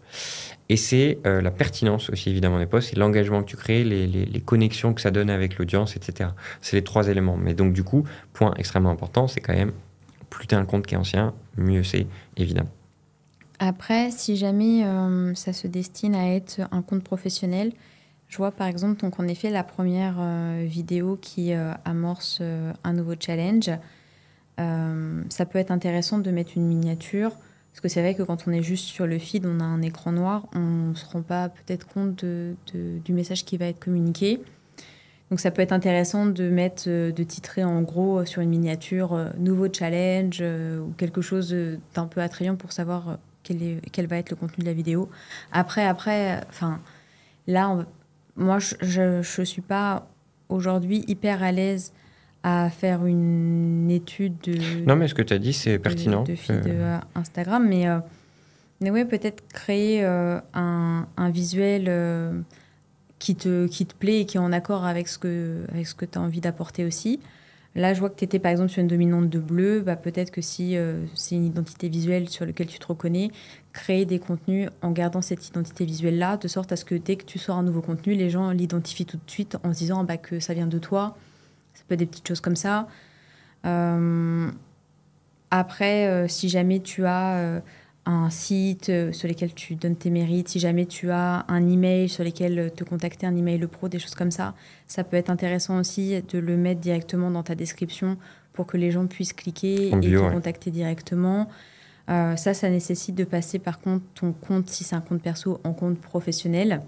Et c'est la pertinence aussi, évidemment, des posts, c'est l'engagement que tu crées, les connexions que ça donne avec l'audience, etc. C'est les 3 éléments. Mais donc, du coup, point extrêmement important, c'est quand même, plus tu as un compte qui est ancien, mieux c'est, évidemment. Après, si jamais ça se destine à être un compte professionnel, je vois par exemple, donc en effet, la première vidéo qui amorce un nouveau challenge. Ça peut être intéressant de mettre une miniature, parce que c'est vrai que quand on est juste sur le feed, on a un écran noir, on ne se rend pas peut-être compte du message qui va être communiqué. Donc ça peut être intéressant de titrer en gros sur une miniature « Nouveau challenge » ou quelque chose d'un peu attrayant pour savoir quel va être le contenu de la vidéo. Après, là, moi, je ne suis pas aujourd'hui hyper à l'aise à faire une étude de... Non, mais ce que tu as dit, c'est pertinent. De feed Instagram, mais ouais, peut-être créer un visuel qui te plaît et qui est en accord avec ce que tu as envie d'apporter aussi. Là, je vois que tu étais par exemple sur une dominante de bleu. Peut-être que si c'est une identité visuelle sur laquelle tu te reconnais, créer des contenus en gardant cette identité visuelle-là, de sorte à ce que dès que tu sors un nouveau contenu, les gens l'identifient tout de suite en se disant que ça vient de toi. Ça peut être des petites choses comme ça. Après, si jamais tu as un site sur lequel tu donnes tes mérites, si jamais tu as un email sur lequel te contacter, un email pro, des choses comme ça, ça peut être intéressant aussi de le mettre directement dans ta description pour que les gens puissent cliquer et te contacter directement. Ça nécessite de passer par contre ton compte, si c'est un compte perso, en compte professionnel.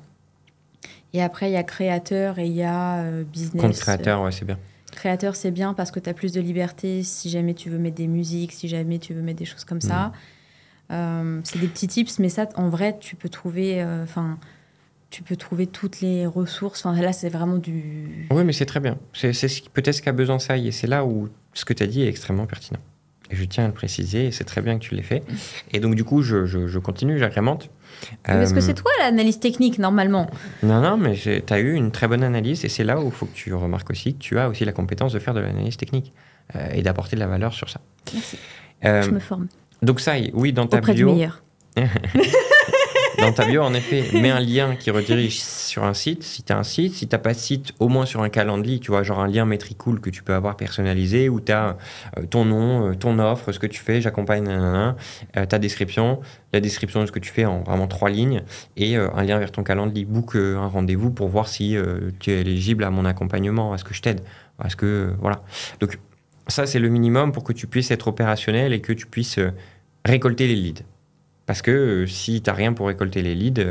Et après, il y a créateur et il y a business. Compte créateur, ouais, c'est bien. Créateur, c'est bien parce que tu as plus de liberté si jamais tu veux mettre des musiques, si jamais tu veux mettre des choses comme ça. C'est des petits tips, mais ça, en vrai, tu peux trouver toutes les ressources. Là, c'est vraiment du... Oui, mais c'est très bien. C'est peut-être ce qu'a besoin ça y est. C'est là où ce que tu as dit est extrêmement pertinent. Et je tiens à le préciser, et c'est très bien que tu l'aies fait. Et donc, du coup, je continue, j'agrémente. Parce que c'est toi l'analyse technique, normalement. Non, mais tu as eu une très bonne analyse, et c'est là où il faut que tu remarques aussi que tu as aussi la compétence de faire de l'analyse technique et d'apporter de la valeur sur ça. Merci. Je me forme. Donc ça, oui, dans ta auprès bio... du meilleur. Dans ta bio, en effet, mets un lien qui redirige sur un site, si tu as un site. Si tu n'as pas de site, au moins sur un calendrier, tu vois, genre un lien Metricool que tu peux avoir personnalisé, où tu as ton nom, ton offre, ce que tu fais, j'accompagne, nanana, ta description, la description de ce que tu fais en vraiment 3 lignes, et un lien vers ton calendrier. Book un rendez-vous pour voir si tu es éligible à mon accompagnement, à ce que je t'aide. Est-ce que, voilà. Donc, ça, c'est le minimum pour que tu puisses être opérationnel et que tu puisses récolter les leads. Parce que si tu n'as rien pour récolter les leads,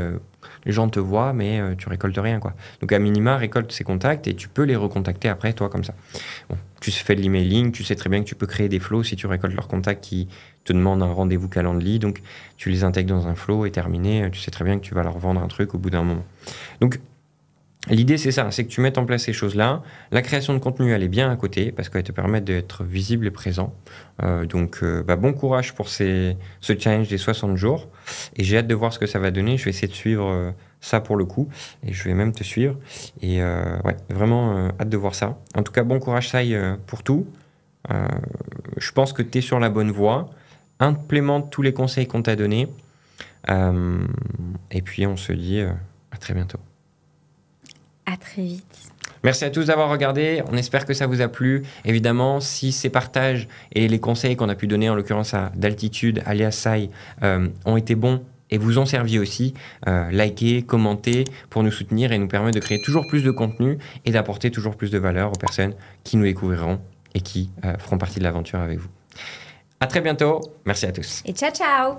les gens te voient, mais tu récoltes rien, quoi. Donc, à minima, récolte ces contacts et tu peux les recontacter après, toi, comme ça. Bon, tu fais de l'emailing, tu sais très bien que tu peux créer des flows si tu récoltes leurs contacts qui te demandent un rendez-vous Calendly. Donc, tu les intègres dans un flow et terminé. Tu sais très bien que tu vas leur vendre un truc au bout d'un moment. Donc, l'idée, c'est ça, c'est que tu mettes en place ces choses-là. La création de contenu, elle est bien à côté parce qu'elle te permet d'être visible et présent. Donc, bon courage pour ce challenge des 60 jours. Et j'ai hâte de voir ce que ça va donner. Je vais essayer de suivre ça pour le coup. Et je vais même te suivre. Et vraiment hâte de voir ça. En tout cas, bon courage, Sai, pour tout. Je pense que tu es sur la bonne voie. Implémente tous les conseils qu'on t'a donnés. Et puis, on se dit à très bientôt. À très vite. Merci à tous d'avoir regardé. On espère que ça vous a plu. Évidemment, si ces partages et les conseils qu'on a pu donner, en l'occurrence à d'altitude, alias Sai, ont été bons et vous ont servi aussi, likez, commentez pour nous soutenir et nous permettre de créer toujours plus de contenu et d'apporter toujours plus de valeur aux personnes qui nous découvriront et qui feront partie de l'aventure avec vous. À très bientôt. Merci à tous. Et ciao, ciao.